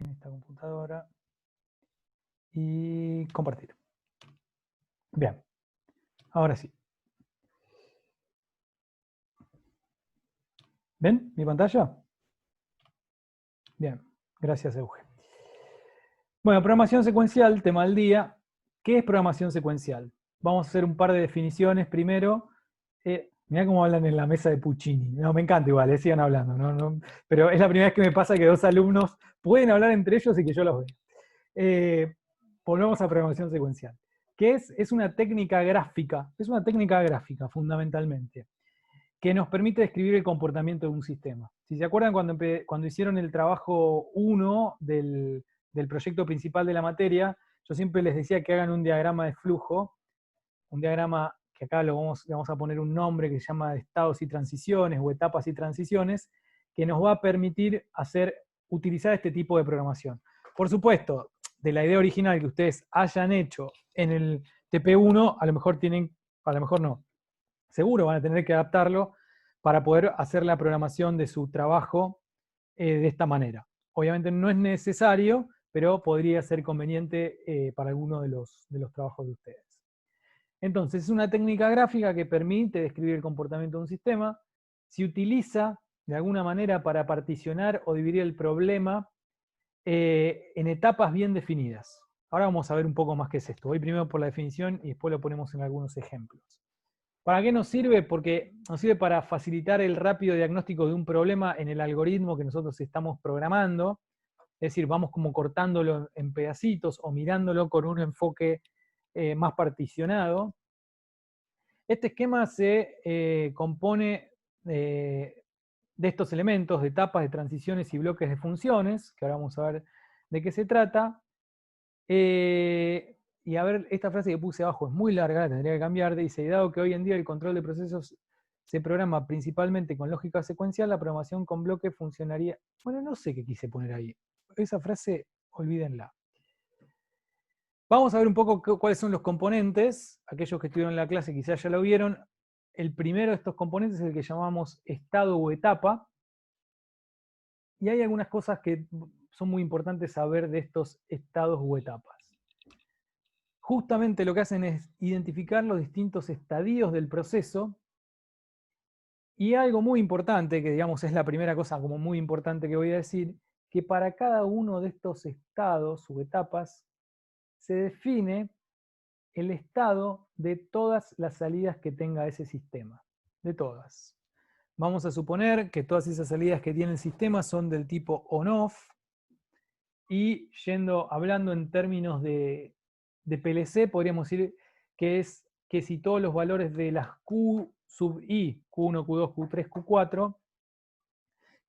en esta computadora y compartir. Bien, ahora sí. ¿Ven mi pantalla? Bien, gracias Euge. Bueno, programación secuencial, tema del día. ¿Qué es programación secuencial? Vamos a hacer un par de definiciones primero. Mirá cómo hablan en la mesa de Puccini. No, me encanta igual, sigan hablando. Pero es la primera vez que me pasa que dos alumnos pueden hablar entre ellos y que yo los vea. Volvemos a programación secuencial. ¿Qué es? Es una técnica gráfica. Es una técnica gráfica, fundamentalmente, que nos permite describir el comportamiento de un sistema. Si se acuerdan cuando hicieron el trabajo 1 del proyecto principal de la materia, yo siempre les decía que hagan un diagrama de flujo, un diagrama que acá le vamos a poner un nombre que se llama estados y transiciones o etapas y transiciones, que nos va a permitir utilizar este tipo de programación. Por supuesto, de la idea original que ustedes hayan hecho en el TP1, a lo mejor no, seguro van a tener que adaptarlo para poder hacer la programación de su trabajo de esta manera. Obviamente no es necesario, pero podría ser conveniente para alguno de los trabajos de ustedes. Entonces, es una técnica gráfica que permite describir el comportamiento de un sistema. Se utiliza de alguna manera para particionar o dividir el problema en etapas bien definidas. Ahora vamos a ver un poco más qué es esto. Voy primero por la definición y después lo ponemos en algunos ejemplos. ¿Para qué nos sirve? Porque nos sirve para facilitar el rápido diagnóstico de un problema en el algoritmo que nosotros estamos programando. Es decir, vamos como cortándolo en pedacitos o mirándolo con un enfoque más particionado. Este esquema se compone de estos elementos, de etapas, de transiciones y bloques de funciones, que ahora vamos a ver de qué se trata. Y a ver, esta frase que puse abajo es muy larga, la tendría que cambiar. Dice, dado que hoy en día el control de procesos se programa principalmente con lógica secuencial, la programación con bloques funcionaría... Bueno, no sé qué quise poner ahí. Esa frase, olvídenla. Vamos a ver un poco cuáles son los componentes. Aquellos que estuvieron en la clase quizás ya lo vieron. El primero de estos componentes es el que llamamos estado o etapa. Y hay algunas cosas que son muy importantes saber de estos estados o etapas. Justamente lo que hacen es identificar los distintos estadios del proceso. Y algo muy importante, que digamos es la primera cosa como muy importante que voy a decir, que para cada uno de estos estados o etapas se define el estado de todas las salidas que tenga ese sistema. De todas. Vamos a suponer que todas esas salidas que tiene el sistema son del tipo on-off. Y hablando en términos de PLC, podríamos decir que es que si todos los valores de las Q sub I, Q1, Q2, Q3, Q4,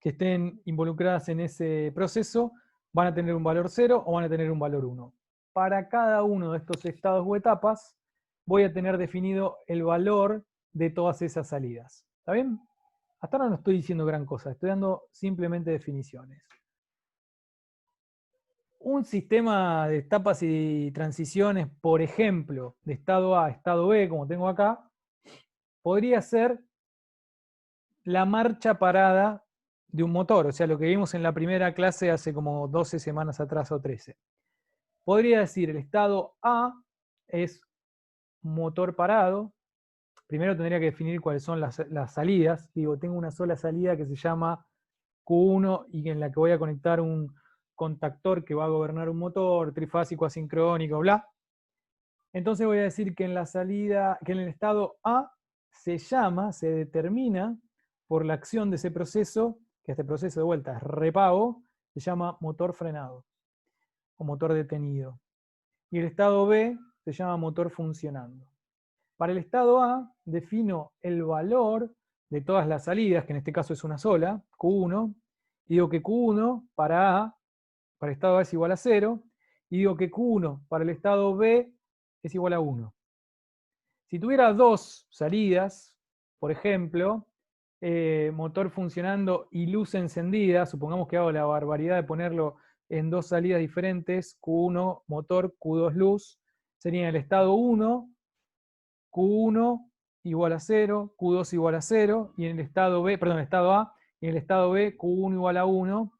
que estén involucradas en ese proceso, van a tener un valor 0 o van a tener un valor 1. Para cada uno de estos estados o etapas, voy a tener definido el valor de todas esas salidas. ¿Está bien? Hasta ahora no estoy diciendo gran cosa, estoy dando simplemente definiciones. Un sistema de etapas y transiciones, por ejemplo, de estado A a estado B, como tengo acá, podría ser la marcha parada de un motor, o sea, lo que vimos en la primera clase hace como 12 semanas atrás o 13. Podría decir, el estado A es motor parado. Primero tendría que definir cuáles son las salidas. Digo, tengo una sola salida que se llama Q1 y en la que voy a conectar un contactor que va a gobernar un motor, trifásico, asincrónico, bla. Entonces voy a decir que en la salida, que en el estado A se determina por la acción de ese proceso, que este proceso de vuelta es repago, se llama motor frenado o motor detenido. Y el estado B se llama motor funcionando. Para el estado A defino el valor de todas las salidas, que en este caso es una sola, Q1, y digo que Q1 para el estado A es igual a 0, y digo que Q1 para el estado B es igual a 1. Si tuviera dos salidas, por ejemplo, motor funcionando y luz encendida, supongamos que hago la barbaridad de ponerlo en dos salidas diferentes, Q1 motor, Q2 luz, sería en el estado 1, Q1 igual a 0, Q2 igual a 0, y en el estado B, perdón, el estado A, y en el estado B, Q1 igual a 1,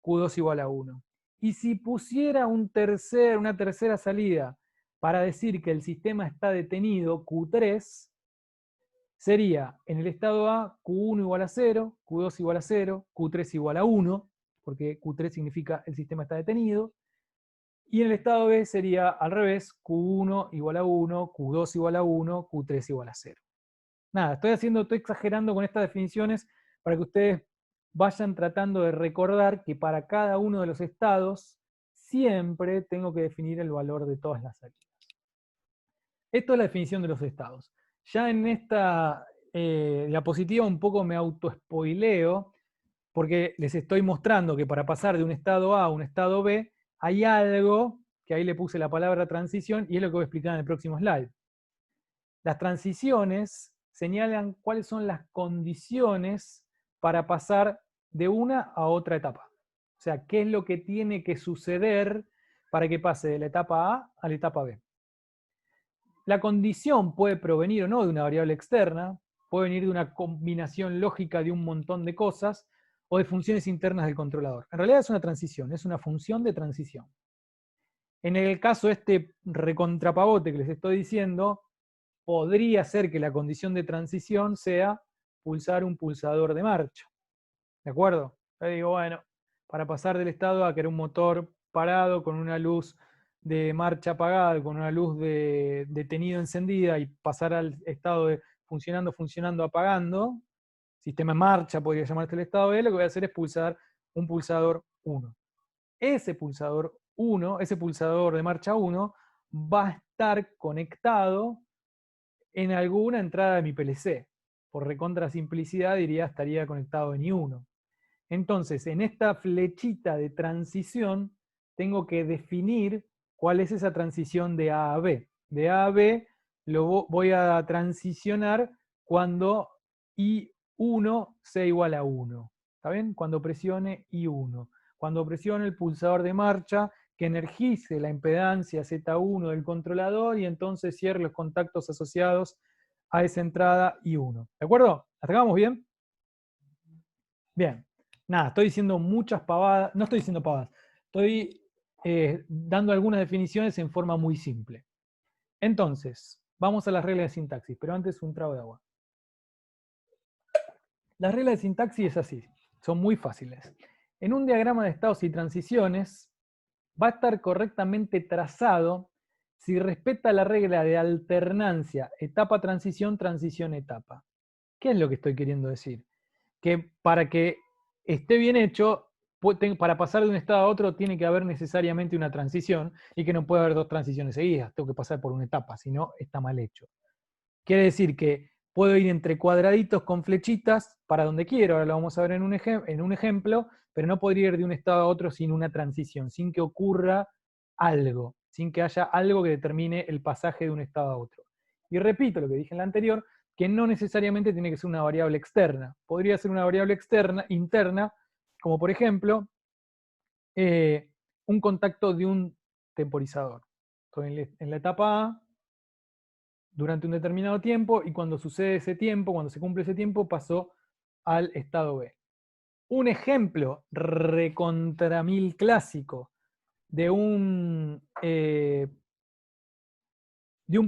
Q2 igual a 1. Y si pusiera una tercera salida para decir que el sistema está detenido, Q3, sería en el estado A, Q1 igual a 0, Q2 igual a 0, Q3 igual a 1, porque Q3 significa el sistema está detenido. Y en el estado B sería al revés, Q1 igual a 1, Q2 igual a 1, Q3 igual a 0. Nada, estoy exagerando con estas definiciones para que ustedes vayan tratando de recordar que para cada uno de los estados siempre tengo que definir el valor de todas las salidas. Esto es la definición de los estados. Ya en esta diapositiva un poco me autoespoileo porque les estoy mostrando que para pasar de un estado A a un estado B hay algo, que ahí le puse la palabra transición, y es lo que voy a explicar en el próximo slide. Las transiciones señalan cuáles son las condiciones para pasar de una a otra etapa. O sea, qué es lo que tiene que suceder para que pase de la etapa A a la etapa B. La condición puede provenir o no de una variable externa, puede venir de una combinación lógica de un montón de cosas, o de funciones internas del controlador. En realidad es una transición, es una función de transición. En el caso este recontrapavote que les estoy diciendo, podría ser que la condición de transición sea pulsar un pulsador de marcha. ¿De acuerdo? Yo digo, bueno, para pasar del estado A, que era un motor parado con una luz de marcha apagada, con una luz de detenido encendida, y pasar al estado de funcionando, apagando, sistema en marcha podría llamarse el estado B, lo que voy a hacer es pulsar un pulsador 1. Ese pulsador 1, ese pulsador de marcha 1, va a estar conectado en alguna entrada de mi PLC. Por recontra simplicidad diría estaría conectado en I1. Entonces, en esta flechita de transición, tengo que definir cuál es esa transición de A a B. De A a B lo voy a transicionar cuando I1 sea igual a 1. ¿Está bien? Cuando presione I1. Cuando presione el pulsador de marcha que energice la impedancia Z1 del controlador y entonces cierre los contactos asociados a esa entrada I1. ¿De acuerdo? ¿Hasta acá vamos bien? Bien. Nada, estoy diciendo muchas pavadas, no estoy diciendo pavadas, estoy dando algunas definiciones en forma muy simple. Entonces, vamos a las reglas de sintaxis, pero antes un trago de agua. Las reglas de sintaxis es así, son muy fáciles. En un diagrama de estados y transiciones va a estar correctamente trazado si respeta la regla de alternancia etapa-transición, transición-etapa. ¿Qué es lo que estoy queriendo decir? Que para que esté bien hecho, para pasar de un estado a otro tiene que haber necesariamente una transición y que no puede haber dos transiciones seguidas, tengo que pasar por una etapa, si no está mal hecho. Quiere decir que puedo ir entre cuadraditos con flechitas para donde quiero, ahora lo vamos a ver en un ejemplo, pero no podría ir de un estado a otro sin una transición, sin que ocurra algo, sin que haya algo que determine el pasaje de un estado a otro. Y repito lo que dije en la anterior, que no necesariamente tiene que ser una variable externa. Podría ser una variable externa, interna, como por ejemplo, un contacto de un temporizador. Estoy en la etapa A, durante un determinado tiempo, y cuando sucede ese tiempo, cuando se cumple ese tiempo, pasó al estado B. Un ejemplo recontra mil clásico de un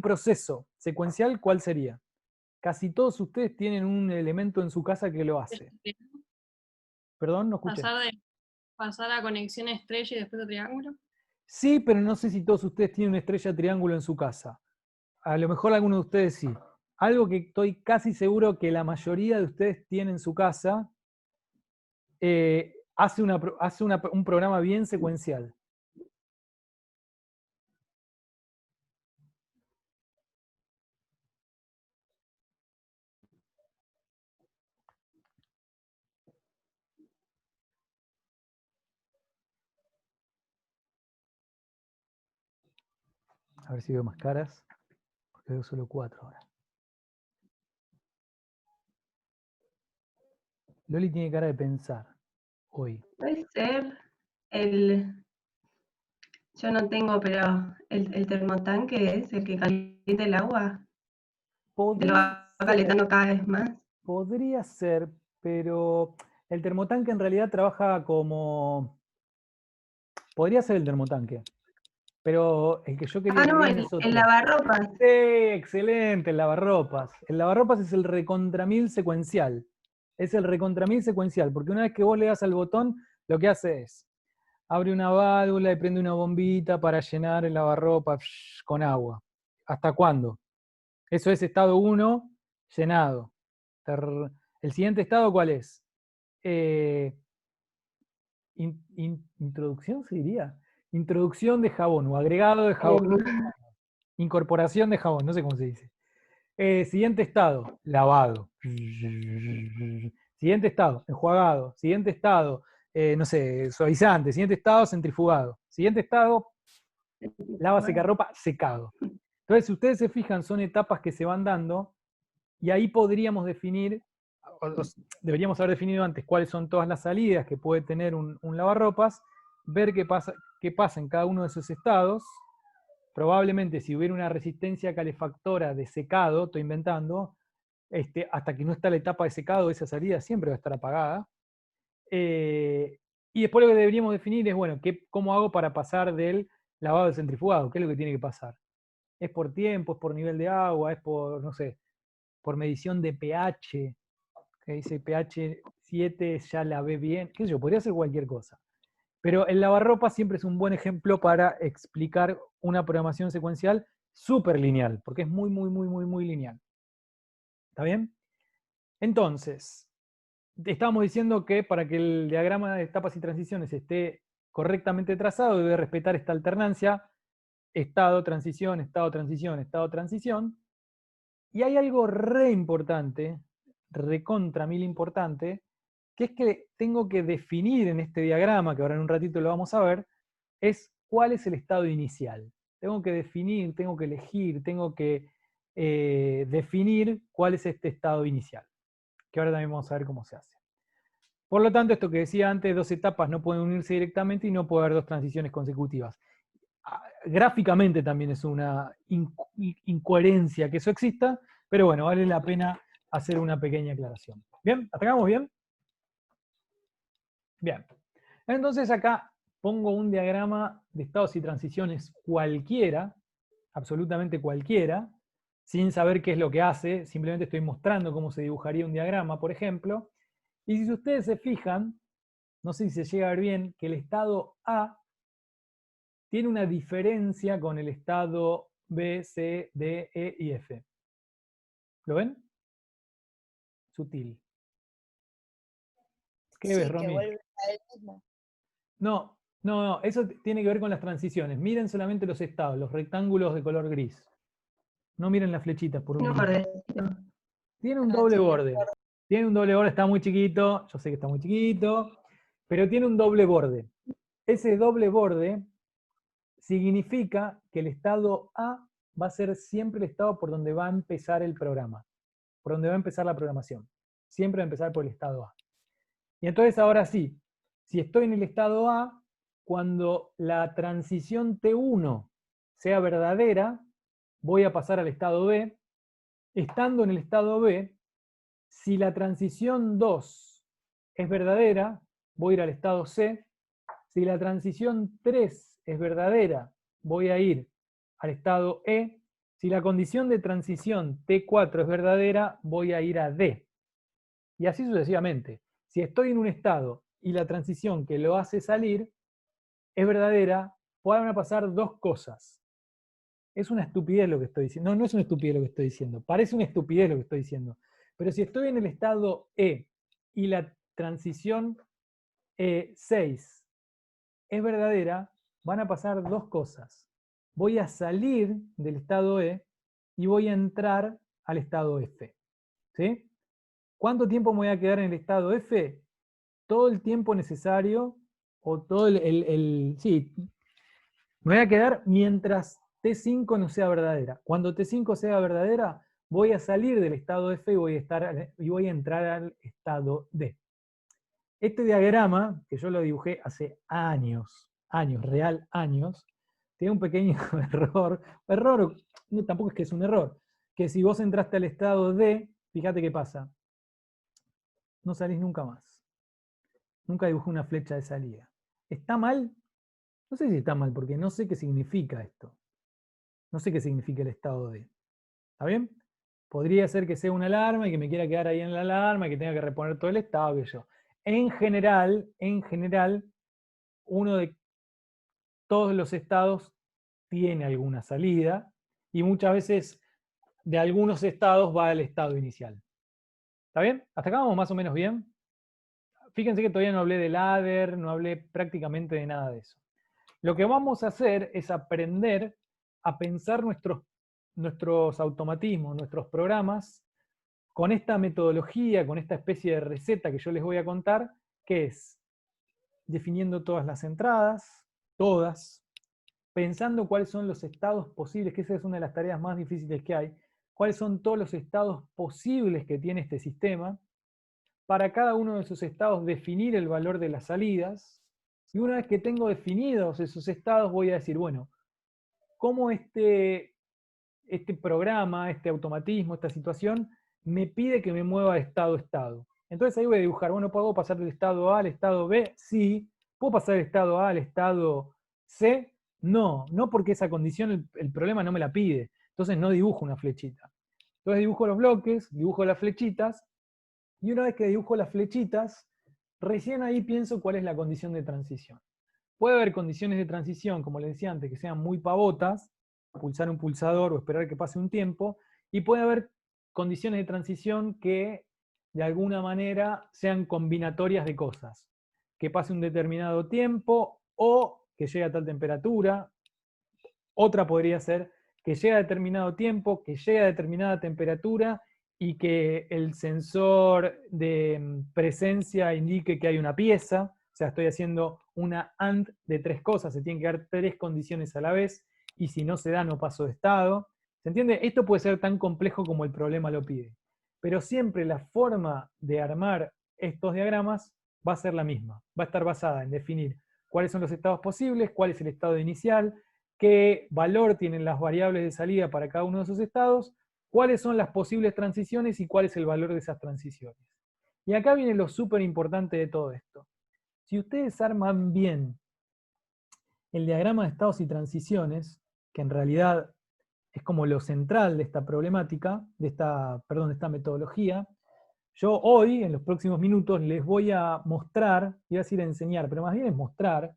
proceso secuencial, ¿cuál sería? Casi todos ustedes tienen un elemento en su casa que lo hace. Perdón, no escuché. Pasar a conexión estrella y después a triángulo. Sí, pero no sé si todos ustedes tienen una estrella triángulo en su casa. A lo mejor algunos de ustedes sí. Algo que estoy casi seguro que la mayoría de ustedes tienen en su casa, hace un programa bien secuencial. A ver si veo más caras, porque veo solo 4 ahora. Loli tiene cara de pensar hoy. Puede ser yo no tengo, pero el termotanque es el que calienta el agua, y lo va calentando cada vez más. Podría ser, pero el termotanque en realidad trabaja como Podría ser el termotanque, pero el que yo quería que no, vean es otro. el lavarropas. Sí, excelente, el lavarropas. El lavarropas es el recontramil secuencial. Es el recontramil secuencial, porque una vez que vos le das al botón, lo que hace es, abre una válvula y prende una bombita para llenar el lavarropas con agua. ¿Hasta cuándo? Eso es estado 1, llenado. ¿El siguiente estado cuál es? Introducción se diría. Introducción de jabón o agregado de jabón. Incorporación de jabón, no sé cómo se dice. Siguiente estado, lavado. Siguiente estado, enjuagado. Siguiente estado, no sé, suavizante. Siguiente estado, centrifugado. Siguiente estado, lava secarropa, secado. Entonces, si ustedes se fijan, son etapas que se van dando y ahí podríamos definir, deberíamos haber definido antes cuáles son todas las salidas que puede tener un lavarropas, ver qué pasa en cada uno de esos estados. Probablemente si hubiera una resistencia calefactora de secado, estoy inventando, hasta que no está la etapa de secado, esa salida siempre va a estar apagada. Y después lo que deberíamos definir es, bueno, ¿cómo hago para pasar del lavado al centrifugado? ¿Qué es lo que tiene que pasar? ¿Es por tiempo? ¿Es por nivel de agua? ¿Es por, no sé, por medición de pH? Que dice pH 7 ya la ve bien, qué sé yo, podría ser cualquier cosa. Pero el lavarropa siempre es un buen ejemplo para explicar una programación secuencial súper lineal, porque es muy, muy, muy, muy, muy lineal. ¿Está bien? Entonces, estábamos diciendo que para que el diagrama de etapas y transiciones esté correctamente trazado, debe respetar esta alternancia, estado, transición, estado, transición, estado, transición. Y hay algo re importante, recontra mil importante, que es que tengo que definir en este diagrama, que ahora en un ratito lo vamos a ver, es cuál es el estado inicial. Tengo que definir, tengo que elegir, tengo que definir cuál es este estado inicial, que ahora también vamos a ver cómo se hace. Por lo tanto, esto que decía antes, dos etapas no pueden unirse directamente y no puede haber dos transiciones consecutivas. Gráficamente también es una incoherencia que eso exista, pero bueno, vale la pena hacer una pequeña aclaración. ¿Bien? ¿Hasta acá vamos bien? Bien. Entonces acá pongo un diagrama de estados y transiciones cualquiera, absolutamente cualquiera, sin saber qué es lo que hace, simplemente estoy mostrando cómo se dibujaría un diagrama, por ejemplo. Y si ustedes se fijan, no sé si se llega a ver bien, que el estado A tiene una diferencia con el estado B, C, D, E y F. ¿Lo ven? Sutil. ¿Qué ves, Sí, que Romy? vuelve a él mismo. No, no, eso tiene que ver con las transiciones. Miren solamente los estados, los rectángulos de color gris. No miren las flechitas por un No, minuto. bordecito. Tiene un Ah, doble tiene borde. Tiene un doble borde, está muy chiquito, yo sé que está muy chiquito, pero tiene un doble borde. Ese doble borde significa que el estado A va a ser siempre el estado por donde va a empezar el programa, por donde va a empezar la programación. Siempre va a empezar por el estado A. Y entonces ahora sí, si estoy en el estado A, cuando la transición T1 sea verdadera, voy a pasar al estado B. Estando en el estado B, si la transición 2 es verdadera, voy a ir al estado C. Si la transición 3 es verdadera, voy a ir al estado E. Si la condición de transición T4 es verdadera, voy a ir a D. Y así sucesivamente. Si estoy en un estado y la transición que lo hace salir es verdadera, pueden pasar dos cosas. Es una estupidez lo que estoy diciendo. No, no es una estupidez lo que estoy diciendo. Parece una estupidez lo que estoy diciendo. Pero si estoy en el estado E y la transición 6 es verdadera, van a pasar dos cosas. Voy a salir del estado E y voy a entrar al estado F. ¿Sí? ¿Cuánto tiempo me voy a quedar en el estado F? Todo el tiempo necesario, o todo sí, me voy a quedar mientras T5 no sea verdadera. Cuando T5 sea verdadera, voy a salir del estado F y voy a entrar al estado D. Este diagrama, que yo lo dibujé hace años, real años, tiene un pequeño error, no, tampoco es que es un error, que si vos entraste al estado D, fíjate qué pasa, no salís nunca más. Nunca dibujé una flecha de salida. ¿Está mal? No sé si está mal, porque no sé qué significa esto. No sé qué significa el estado de. ¿Está bien? Podría ser que sea una alarma y que me quiera quedar ahí en la alarma y que tenga que reponer todo el estado, que yo. En general, uno de todos los estados tiene alguna salida y muchas veces de algunos estados va al estado inicial. ¿Está bien? ¿Hasta acá vamos más o menos bien? Fíjense que todavía no hablé del ladder, no hablé prácticamente de nada de eso. Lo que vamos a hacer es aprender a pensar nuestros automatismos, nuestros programas, con esta metodología, con esta especie de receta que yo les voy a contar, que es definiendo todas las entradas, todas, pensando cuáles son los estados posibles, que esa es una de las tareas más difíciles que hay, cuáles son todos los estados posibles que tiene este sistema, para cada uno de esos estados definir el valor de las salidas, y una vez que tengo definidos esos estados voy a decir, bueno, ¿cómo este programa, este automatismo, esta situación, me pide que me mueva de estado a estado? Entonces ahí voy a dibujar, bueno, ¿puedo pasar del estado A al estado B? Sí. ¿Puedo pasar del estado A al estado C? No, no porque esa condición el problema no me la pide. Entonces no dibujo una flechita. Entonces dibujo los bloques, dibujo las flechitas, y una vez que dibujo las flechitas, recién ahí pienso cuál es la condición de transición. Puede haber condiciones de transición, como les decía antes, que sean muy pavotas, pulsar un pulsador o esperar que pase un tiempo, y puede haber condiciones de transición que de alguna manera sean combinatorias de cosas. Que pase un determinado tiempo o que llegue a tal temperatura. Otra podría ser que llegue a determinado tiempo, que llegue a determinada temperatura y que el sensor de presencia indique que hay una pieza. O sea, estoy haciendo una AND de tres cosas, se tienen que dar tres condiciones a la vez, y si no se da, no paso de estado. ¿Se entiende? Esto puede ser tan complejo como el problema lo pide. Pero siempre la forma de armar estos diagramas va a ser la misma. Va a estar basada en definir cuáles son los estados posibles, cuál es el estado inicial, qué valor tienen las variables de salida para cada uno de esos estados, cuáles son las posibles transiciones y cuál es el valor de esas transiciones. Y acá viene lo súper importante de todo esto. Si ustedes arman bien el diagrama de estados y transiciones, que en realidad es como lo central de esta problemática, de esta metodología, yo hoy, en los próximos minutos, les voy a mostrar, iba a decir enseñar, pero más bien es mostrar,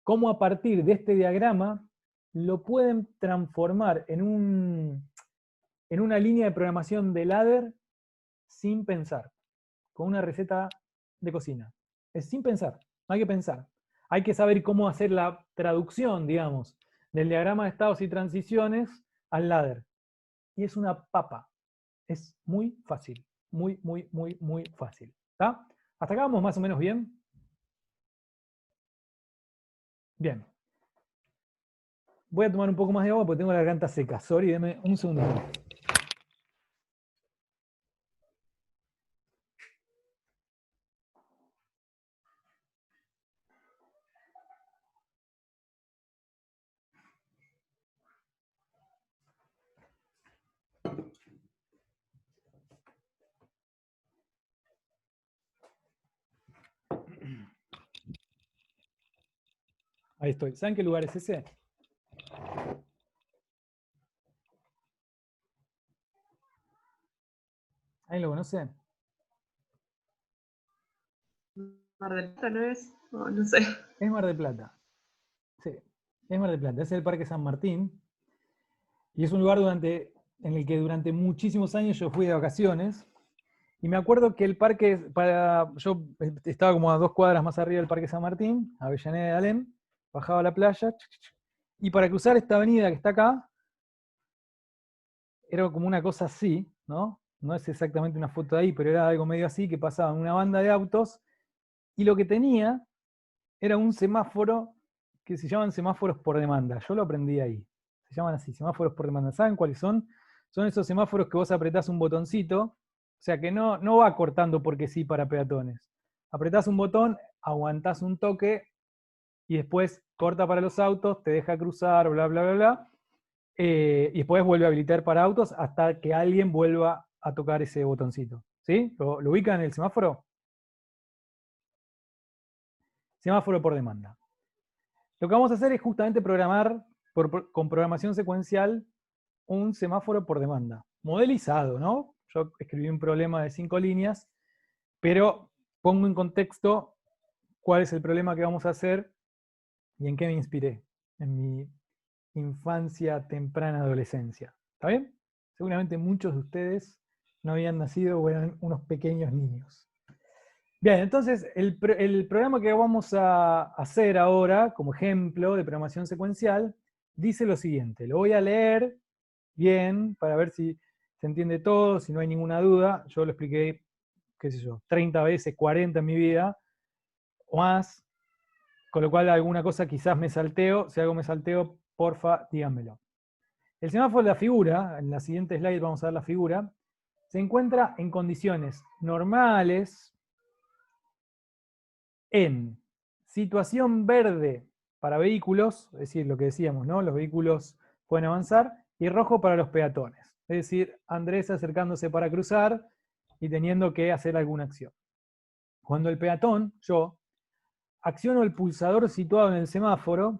cómo a partir de este diagrama lo pueden transformar en una línea de programación de ladder sin pensar, con una receta de cocina. Es sin pensar, no hay que pensar. Hay que saber cómo hacer la traducción, digamos, del diagrama de estados y transiciones al ladder. Y es una papa. Es muy fácil. Muy, muy, muy, muy fácil. ¿Está? ¿Hasta acá vamos más o menos bien? Bien. Voy a tomar un poco más de agua porque tengo la garganta seca. Sorry, deme un segundo. Ahí estoy. ¿Saben qué lugar es ese? ¿Alguien lo conoce? Mar del Plata, ¿no es? No sé. Es Mar del Plata. Sí, es Mar del Plata. Es el Parque San Martín. Y es un lugar en el que durante muchísimos años yo fui de vacaciones. Y me acuerdo que el parque, yo estaba como a 2 cuadras más arriba del Parque San Martín, Avellaneda de Alem, bajaba a la playa, y para cruzar esta avenida que está acá, era como una cosa así, ¿no? No es exactamente una foto de ahí, pero era algo medio así, que pasaba una banda de autos, y lo que tenía era un semáforo que se llaman semáforos por demanda. Yo lo aprendí ahí. Se llaman así, semáforos por demanda. ¿Saben cuáles son? Son esos semáforos que vos apretás un botoncito, o sea que no va cortando porque sí para peatones. Apretás un botón, aguantás un toque y después corta para los autos, te deja cruzar, bla, bla, bla, bla. Y después vuelve a habilitar para autos hasta que alguien vuelva a tocar ese botoncito. ¿Sí? ¿Lo ubican en el semáforo? Semáforo por demanda. Lo que vamos a hacer es justamente programar con programación secuencial un semáforo por demanda. Modelizado, ¿no? Yo escribí un problema de 5 líneas, pero pongo en contexto cuál es el problema que vamos a hacer y en qué me inspiré en mi infancia, temprana adolescencia. ¿Está bien? Seguramente muchos de ustedes no habían nacido o eran unos pequeños niños. Bien, entonces el programa que vamos a hacer ahora, como ejemplo de programación secuencial, dice lo siguiente. Lo voy a leer bien para ver si se entiende todo, si no hay ninguna duda. Yo lo expliqué, qué sé yo, 30 veces, 40 en mi vida, o más, con lo cual alguna cosa quizás me salteo. Si algo me salteo, porfa, díganmelo. El semáforo de la figura, en la siguiente slide vamos a ver la figura, se encuentra en condiciones normales, en situación verde para vehículos, es decir, lo que decíamos, ¿no? Los vehículos pueden avanzar, y rojo para los peatones. Es decir, Andrés acercándose para cruzar y teniendo que hacer alguna acción. Cuando el peatón, yo, acciono el pulsador situado en el semáforo,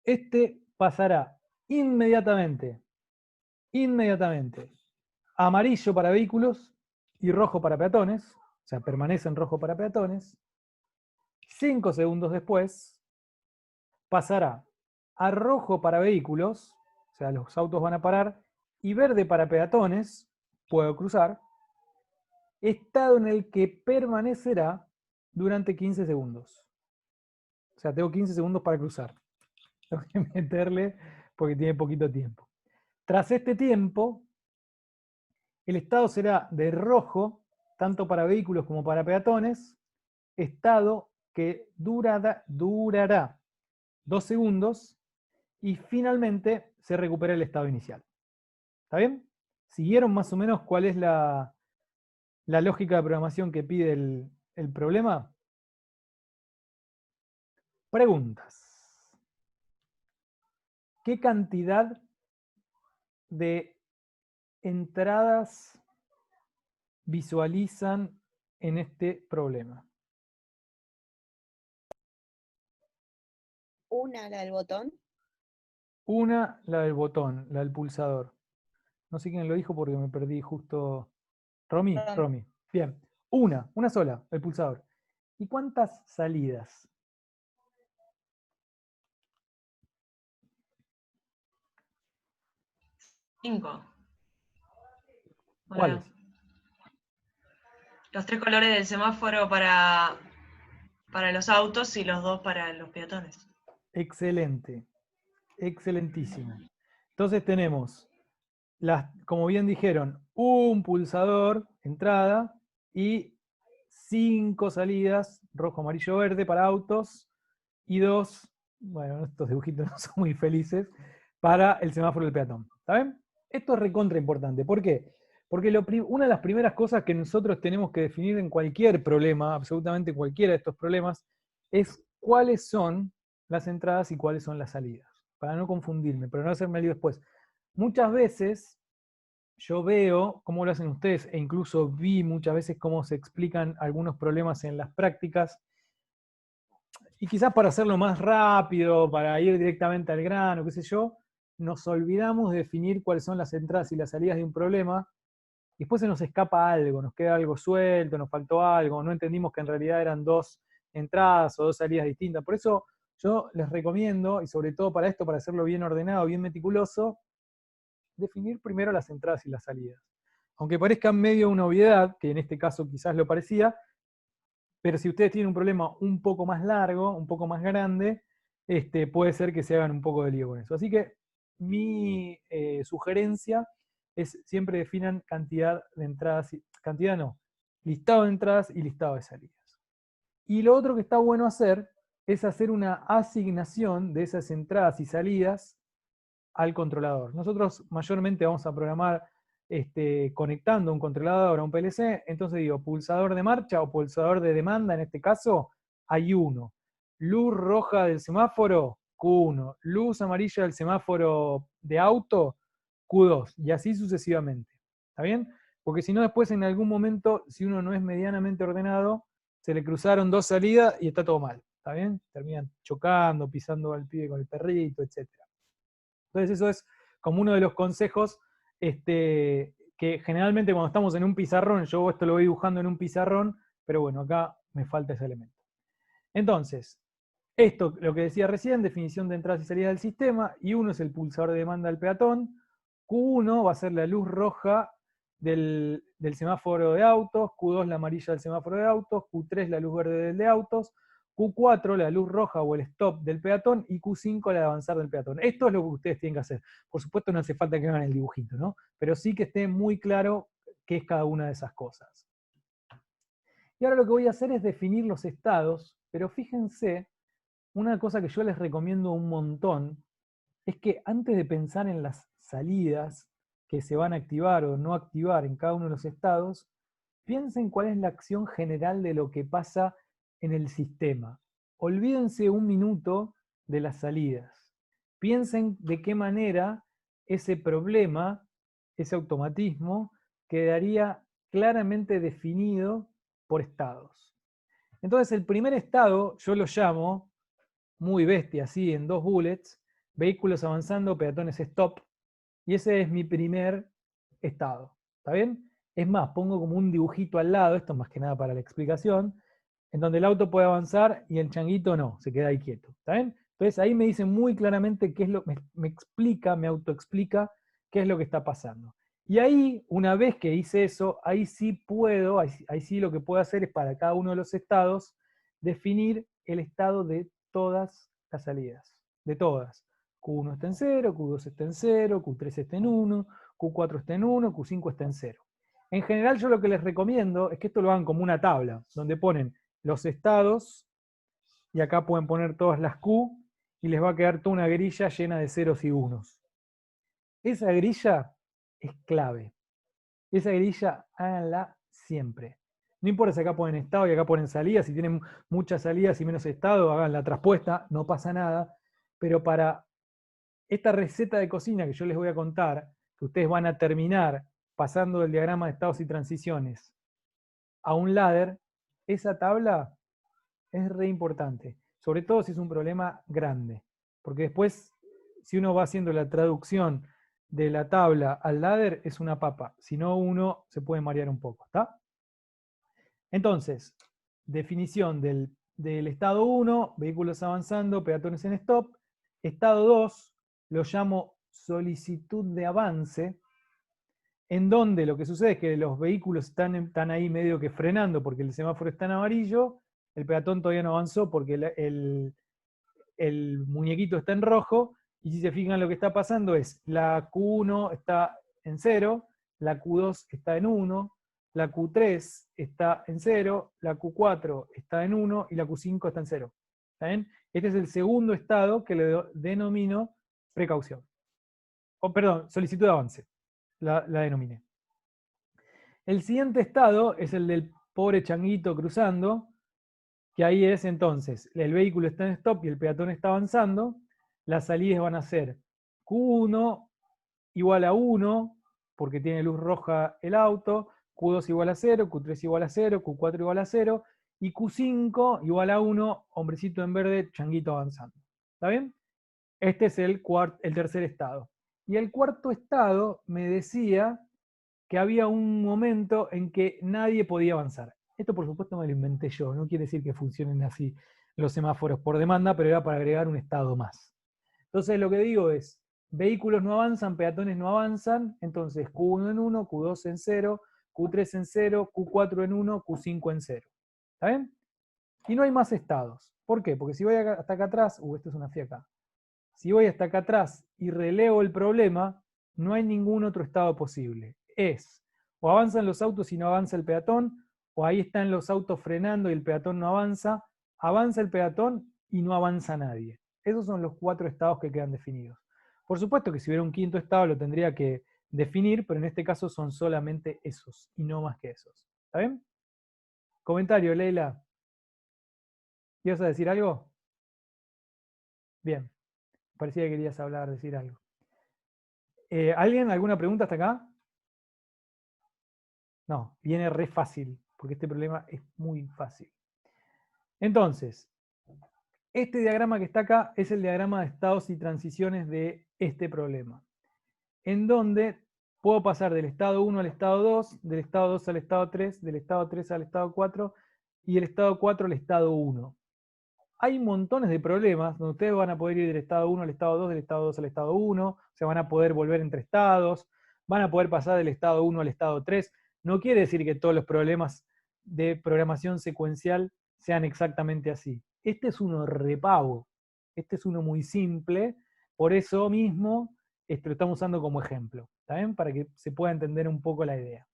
este pasará inmediatamente, amarillo para vehículos y rojo para peatones, o sea, permanece en rojo para peatones. 5 segundos después, pasará a rojo para vehículos, o sea, los autos van a parar, y verde para peatones, puedo cruzar, estado en el que permanecerá durante 15 segundos. O sea, tengo 15 segundos para cruzar. Tengo que meterle porque tiene poquito tiempo. Tras este tiempo, el estado será de rojo, tanto para vehículos como para peatones, estado que durará 2 segundos y finalmente se recupera el estado inicial. ¿Está bien? ¿Siguieron más o menos cuál es la lógica de programación que pide el problema? Preguntas. ¿Qué cantidad de entradas visualizan en este problema? Una, la del botón. Una, la del botón, la del pulsador. No sé quién lo dijo porque me perdí justo. Romy. Bien. Una sola, el pulsador. ¿Y cuántas salidas? Cinco. ¿Cuáles? Los 3 colores del semáforo para los autos y los 2 para los peatones. Excelente. Excelentísimo. Entonces tenemos, como bien dijeron, un pulsador, entrada, y 5 salidas, rojo, amarillo, verde para autos, y 2, bueno, estos dibujitos no son muy felices, para el semáforo del peatón. ¿Está bien? Esto es recontra importante. ¿Por qué? Porque una de las primeras cosas que nosotros tenemos que definir en cualquier problema, absolutamente cualquiera de estos problemas, es cuáles son las entradas y cuáles son las salidas. Para no confundirme, pero no hacerme lío después. Muchas veces yo veo cómo lo hacen ustedes, e incluso vi muchas veces cómo se explican algunos problemas en las prácticas, y quizás para hacerlo más rápido, para ir directamente al grano, qué sé yo, nos olvidamos de definir cuáles son las entradas y las salidas de un problema, y después se nos escapa algo, nos queda algo suelto, nos faltó algo, no entendimos que en realidad eran 2 entradas o 2 salidas distintas. Por eso yo les recomiendo, y sobre todo para esto, para hacerlo bien ordenado, bien meticuloso, definir primero las entradas y las salidas. Aunque parezca medio una obviedad, que en este caso quizás lo parecía, pero si ustedes tienen un problema un poco más largo, un poco más grande, puede ser que se hagan un poco de lío con eso. Así que mi sugerencia es siempre definan cantidad de entradas, cantidad no, listado de entradas y listado de salidas. Y lo otro que está bueno hacer es hacer una asignación de esas entradas y salidas al controlador. Nosotros mayormente vamos a programar conectando un controlador a un PLC, entonces digo, pulsador de marcha o pulsador de demanda, en este caso, hay uno. Luz roja del semáforo, Q1. Luz amarilla del semáforo de auto, Q2. Y así sucesivamente. ¿Está bien? Porque si no, después en algún momento, si uno no es medianamente ordenado, se le cruzaron 2 salidas y está todo mal. ¿Está bien? Terminan chocando, pisando al pibe con el perrito, etc. Entonces eso es como uno de los consejos que generalmente cuando estamos en un pizarrón, yo esto lo voy dibujando en un pizarrón, pero bueno, acá me falta ese elemento. Entonces, esto, lo que decía recién, definición de entradas y salidas del sistema, y uno es el pulsador de demanda del peatón, Q1 va a ser la luz roja del semáforo de autos, Q2 la amarilla del semáforo de autos, Q3 la luz verde del de autos, Q4 la luz roja o el stop del peatón, y Q5 la de avanzar del peatón. Esto es lo que ustedes tienen que hacer. Por supuesto no hace falta que hagan el dibujito, ¿no? Pero sí que esté muy claro qué es cada una de esas cosas. Y ahora lo que voy a hacer es definir los estados, pero fíjense, una cosa que yo les recomiendo un montón es que antes de pensar en las salidas que se van a activar o no activar en cada uno de los estados, piensen cuál es la acción general de lo que pasa en el sistema. Olvídense un minuto de las salidas. Piensen de qué manera ese problema, ese automatismo, quedaría claramente definido por estados. Entonces el primer estado yo lo llamo, muy bestia, así en 2 bullets, vehículos avanzando, peatones stop, y ese es mi primer estado, ¿está bien? Es más, pongo como un dibujito al lado, esto más que nada para la explicación, en donde el auto puede avanzar y el changuito no, se queda ahí quieto, ¿está bien? Entonces ahí me dice muy claramente qué es lo, me explica, me autoexplica qué es lo que está pasando. Y ahí, una vez que hice eso, ahí sí puedo, ahí sí lo que puedo hacer es para cada uno de los estados, definir el estado de todas las salidas, de todas. Q1 está en 0, Q2 está en 0, Q3 está en 1, Q4 está en 1, Q5 está en 0. En general yo lo que les recomiendo es que esto lo hagan como una tabla, donde ponen los estados, y acá pueden poner todas las Q, y les va a quedar toda una grilla llena de ceros y unos. Esa grilla es clave. Esa grilla háganla siempre. No importa si acá ponen estado y acá ponen salida, si tienen muchas salidas y menos estado, hagan la traspuesta, no pasa nada. Pero para esta receta de cocina que yo les voy a contar, que ustedes van a terminar pasando del diagrama de estados y transiciones a un ladder, esa tabla es re importante. Sobre todo si es un problema grande. Porque después, si uno va haciendo la traducción de la tabla al ladder, es una papa. Si no, uno se puede marear un poco, ¿está? Entonces, definición del estado 1, vehículos avanzando, peatones en stop. Estado 2, lo llamo solicitud de avance, en donde lo que sucede es que los vehículos están ahí medio que frenando porque el semáforo está en amarillo, el peatón todavía no avanzó porque el muñequito está en rojo, y si se fijan lo que está pasando es, la Q1 está en 0, la Q2 está en 1, la Q3 está en 0, la Q4 está en 1 y la Q5 está en 0. ¿Está bien? Este es el segundo estado que le denomino precaución. Perdón, solicitud de avance, la denominé. El siguiente estado es el del pobre changuito cruzando, que ahí es entonces, el vehículo está en stop y el peatón está avanzando, las salidas van a ser Q1 igual a 1, porque tiene luz roja el auto, Q2 igual a 0, Q3 igual a 0, Q4 igual a 0, y Q5 igual a 1, hombrecito en verde, changuito avanzando. ¿Está bien? Este es el tercer estado. Y el cuarto estado me decía que había un momento en que nadie podía avanzar. Esto por supuesto me lo inventé yo, no quiere decir que funcionen así los semáforos por demanda, pero era para agregar un estado más. Entonces lo que digo es, vehículos no avanzan, peatones no avanzan, entonces Q1 en 1, Q2 en 0, Q3 en 0, Q4 en 1, Q5 en 0. ¿Está bien? Y no hay más estados. ¿Por qué? Porque si voy hasta acá atrás, esto es una fiaca. Si voy hasta acá atrás y relevo el problema, no hay ningún otro estado posible. Es, o avanzan los autos y no avanza el peatón, o ahí están los autos frenando y el peatón no avanza el peatón y no avanza nadie. Esos son los 4 estados que quedan definidos. Por supuesto que si hubiera un quinto estado lo tendría que definir, pero en este caso son solamente esos y no más que esos. ¿Está bien? Comentario, Leila. ¿Ibas a decir algo? Bien. Parecía que querías hablar, decir algo. ¿Alguien? ¿Alguna pregunta hasta acá? No, viene re fácil, porque este problema es muy fácil. Entonces, Este diagrama que está acá es el diagrama de estados y transiciones de este problema, en donde puedo pasar del estado 1 al estado 2, del estado 2 al estado 3, del estado 3 al estado 4 y el estado 4 al estado 1. Hay montones de problemas donde ustedes van a poder ir del estado 1 al estado 2, del estado 2 al estado 1, se van a poder volver entre estados, van a poder pasar del estado 1 al estado 3. No quiere decir que todos los problemas de programación secuencial sean exactamente así. Este es uno repago, este es uno muy simple, por eso mismo lo estamos usando como ejemplo, ¿está bien? Para que se pueda entender un poco la idea.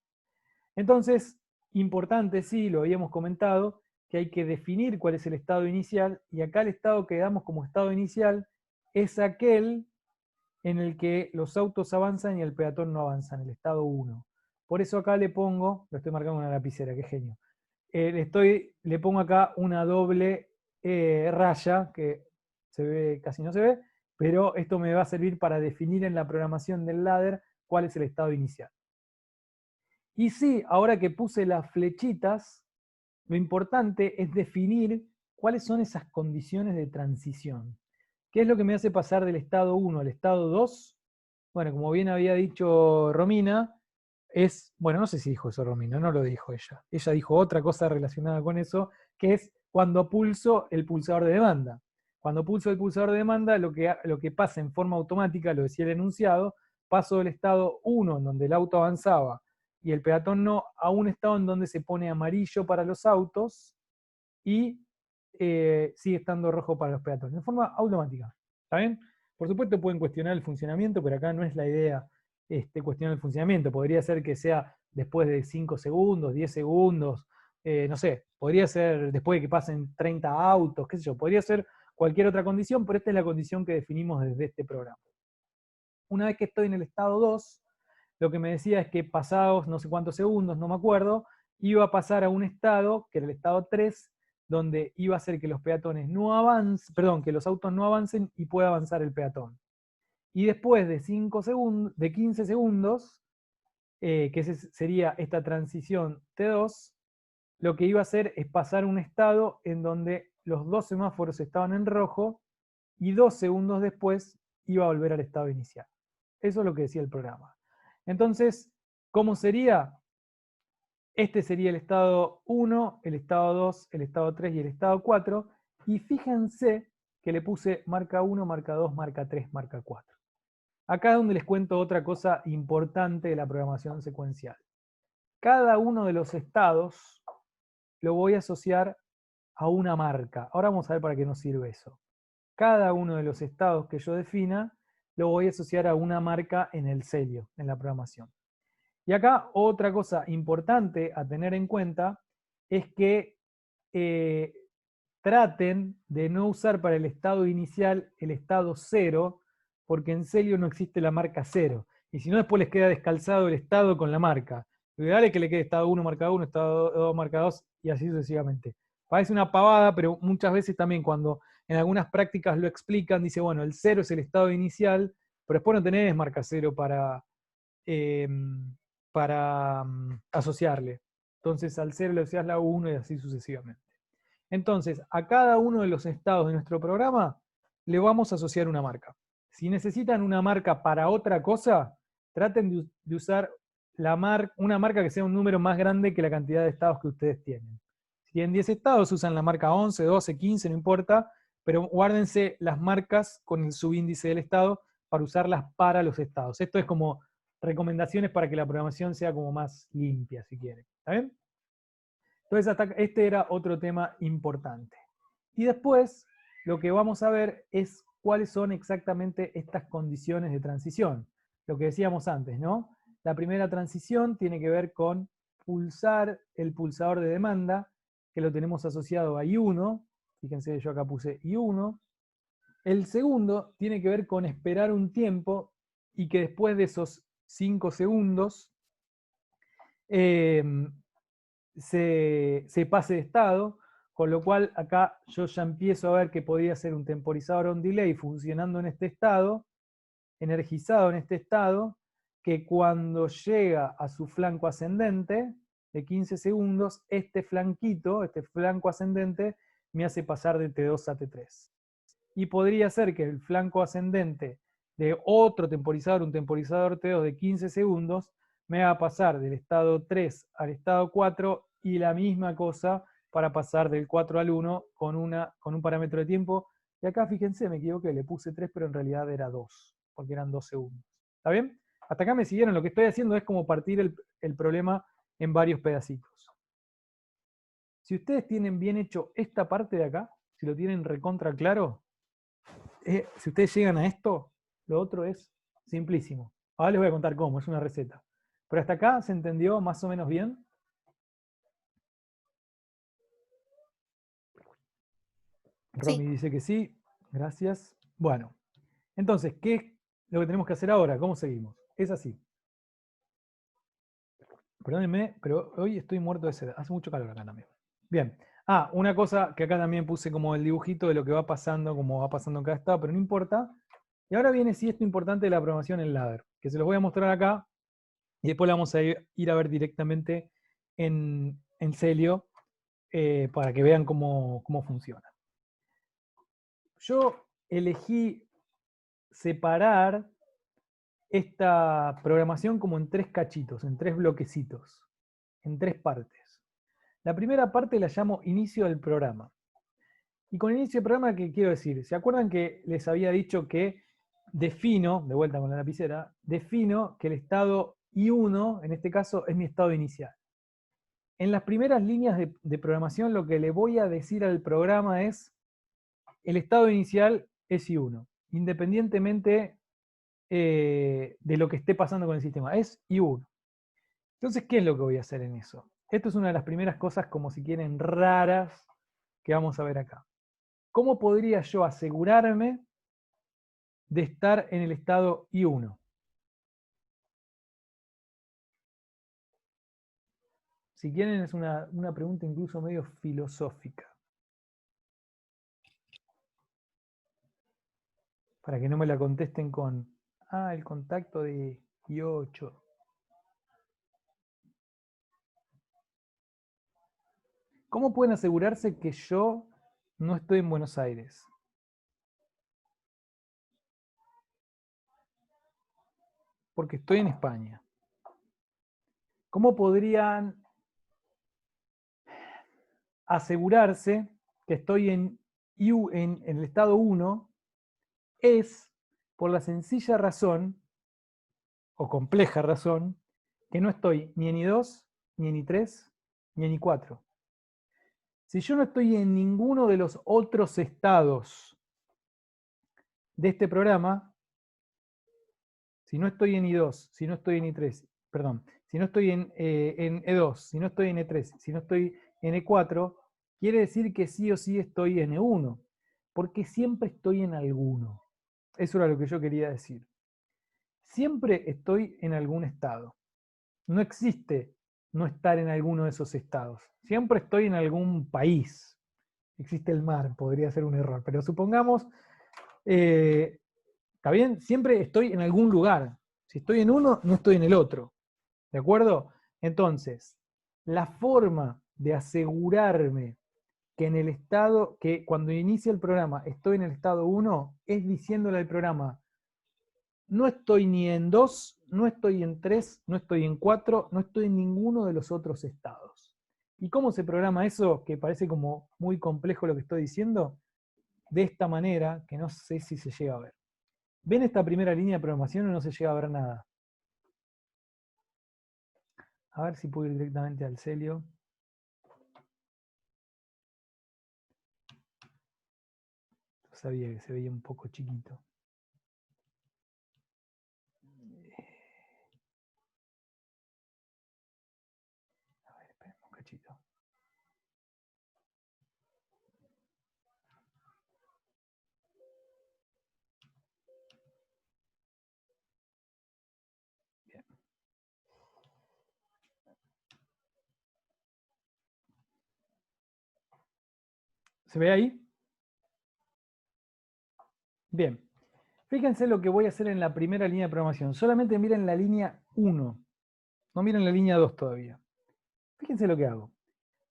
Entonces, importante, sí, lo habíamos comentado, que hay que definir cuál es el estado inicial, y acá el estado que damos como estado inicial es aquel en el que los autos avanzan y el peatón no avanza, en el estado 1. Por eso acá le pongo, lo estoy marcando en una lapicera, qué genio. Le pongo acá una doble raya, que se ve, casi no se ve, pero esto me va a servir para definir en la programación del ladder cuál es el estado inicial. Y sí, ahora que puse las flechitas, lo importante es definir cuáles son esas condiciones de transición. ¿Qué es lo que me hace pasar del estado 1 al estado 2? Bueno, como bien había dicho Romina, bueno, no sé si dijo eso Romina, no lo dijo ella. Ella dijo otra cosa relacionada con eso, que es cuando pulso el pulsador de demanda. Cuando pulso el pulsador de demanda, lo que pasa en forma automática, lo decía el enunciado, paso del estado 1, en donde el auto avanzaba, y el peatón no, a un estado en donde se pone amarillo para los autos y sigue estando rojo para los peatones, en forma automática. ¿Está bien? Por supuesto pueden cuestionar el funcionamiento, pero acá no es la idea cuestionar el funcionamiento. Podría ser que sea después de 5 segundos, 10 segundos, no sé, podría ser después de que pasen 30 autos, qué sé yo, podría ser cualquier otra condición, pero esta es la condición que definimos desde este programa. Una vez que estoy en el estado 2, lo que me decía es que pasados no sé cuántos segundos, no me acuerdo, iba a pasar a un estado, que era el estado 3, donde iba a hacer que los peatones no avancen, perdón, que los autos no avancen y pueda avanzar el peatón. Y después de 5 segundos, de 15 segundos, que sería esta transición T2, lo que iba a hacer es pasar un estado en donde los dos semáforos estaban en rojo y 2 segundos después iba a volver al estado inicial. Eso es lo que decía el programa. Entonces, ¿cómo sería? Este sería el estado 1, el estado 2, el estado 3 y el estado 4. Y fíjense que le puse marca 1, marca 2, marca 3, marca 4. Acá es donde les cuento otra cosa importante de la programación secuencial. Cada uno de los estados lo voy a asociar a una marca. Ahora vamos a ver para qué nos sirve eso. Cada uno de los estados que yo defina lo voy a asociar a una marca en el celio, en la programación. Y acá otra cosa importante a tener en cuenta es que traten de no usar para el estado inicial el estado 0, porque en celio no existe la marca 0. Y si no, después les queda descalzado el estado con la marca. Lo ideal es que le quede estado 1 marca 1, estado 2 marca 2 y así sucesivamente. Parece una pavada, pero muchas veces también cuando en algunas prácticas lo explican, dice, bueno, el 0 es el estado inicial, pero después no tenés marca 0 para asociarle. Entonces al 0 le asocias la 1 y así sucesivamente. Entonces, a cada uno de los estados de nuestro programa le vamos a asociar una marca. Si necesitan una marca para otra cosa, traten de usar una marca que sea un número más grande que la cantidad de estados que ustedes tienen. Si tienen 10 estados, usan la marca 11, 12, 15, no importa, pero guárdense las marcas con el subíndice del estado para usarlas para los estados. Esto es como recomendaciones para que la programación sea como más limpia, si quieren. ¿Está bien? Entonces, este era otro tema importante. Y después, lo que vamos a ver es cuáles son exactamente estas condiciones de transición. Lo que decíamos antes, ¿no? La primera transición tiene que ver con pulsar el pulsador de demanda, que lo tenemos asociado a I1. Fíjense, yo acá puse I1. El segundo tiene que ver con esperar un tiempo y que después de esos 5 segundos se pase de estado, con lo cual acá yo ya empiezo a ver que podría ser un temporizador on delay funcionando en este estado, energizado en este estado, que cuando llega a su flanco ascendente de 15 segundos, este flanquito, este flanco ascendente, me hace pasar de T2 a T3. Y podría ser que el flanco ascendente de otro temporizador, un temporizador T2 de 15 segundos, me va a pasar del estado 3 al estado 4 y la misma cosa para pasar del 4 al 1 con un parámetro de tiempo. Y acá fíjense, me equivoqué, le puse 3, pero en realidad era 2, porque eran 2 segundos. ¿Está bien? Hasta acá me siguieron. Lo que estoy haciendo es como partir el problema en varios pedacitos. Si ustedes tienen bien hecho esta parte de acá, si lo tienen recontra claro, si ustedes llegan a esto, lo otro es simplísimo. Ahora les voy a contar cómo, es una receta. Pero hasta acá se entendió más o menos bien. Romy Sí. dice que sí, gracias. Bueno, entonces, ¿qué es lo que tenemos que hacer ahora? ¿Cómo seguimos? Es así. Perdónenme, pero hoy estoy muerto de sed. Hace mucho calor acá también. Bien. Ah, una cosa que acá también puse como el dibujito de lo que va pasando, como va pasando en cada estado, pero no importa. Y ahora viene sí esto importante de la programación en ladder, que se los voy a mostrar acá y después la vamos a ir a ver directamente en Celio para que vean cómo funciona. Yo elegí separar esta programación como en 3 cachitos, en 3 bloquecitos, en 3 partes. La primera parte la llamo inicio del programa. Y con inicio del programa, ¿qué quiero decir? ¿Se acuerdan que les había dicho que defino, de vuelta con la lapicera, defino que el estado I1, en este caso, es mi estado inicial? En las primeras líneas de programación lo que le voy a decir al programa es el estado inicial es I1, independientemente de lo que esté pasando con el sistema. Es I1. Entonces, ¿qué es lo que voy a hacer en eso? Esto es una de las primeras cosas, como si quieren, raras que vamos a ver acá. ¿Cómo podría yo asegurarme de estar en el estado I1? Si quieren, es una pregunta incluso medio filosófica. Para que no me la contesten con, el contacto de I8. ¿Cómo pueden asegurarse que yo no estoy en Buenos Aires? Porque estoy en España. ¿Cómo podrían asegurarse que estoy en el estado 1? Es por la sencilla razón, o compleja razón, que no estoy ni en I2, ni en I3, ni en I4. Si yo no estoy en ninguno de los otros estados de este programa, si no estoy en I2, si no estoy en I3, perdón, si no estoy en E2, si no estoy en E3, si no estoy en E4, quiere decir que sí o sí estoy en E1, porque siempre estoy en alguno. Eso era lo que yo quería decir. Siempre estoy en algún estado. No existe no estar en alguno de esos estados. Siempre estoy en algún país. Existe el mar, podría ser un error, pero supongamos, ¿está bien? Siempre estoy en algún lugar. Si estoy en uno, no estoy en el otro. ¿De acuerdo? Entonces, la forma de asegurarme que en el estado, que cuando inicia el programa estoy en el estado 1, es diciéndole al programa, no estoy ni en 2, no estoy en 3, no estoy en 4, no estoy en ninguno de los otros estados. ¿Y cómo se programa eso? Que parece como muy complejo lo que estoy diciendo. De esta manera, que no sé si se llega a ver. ¿Ven esta primera línea de programación o no se llega a ver nada? A ver si puedo ir directamente al Celio. Sabía que se veía un poco chiquito. A ver, esperen un cachito. Bien. ¿Se ve ahí? Bien. Fíjense lo que voy a hacer en la primera línea de programación. Solamente miren la línea 1. No miren la línea 2 todavía. Fíjense lo que hago.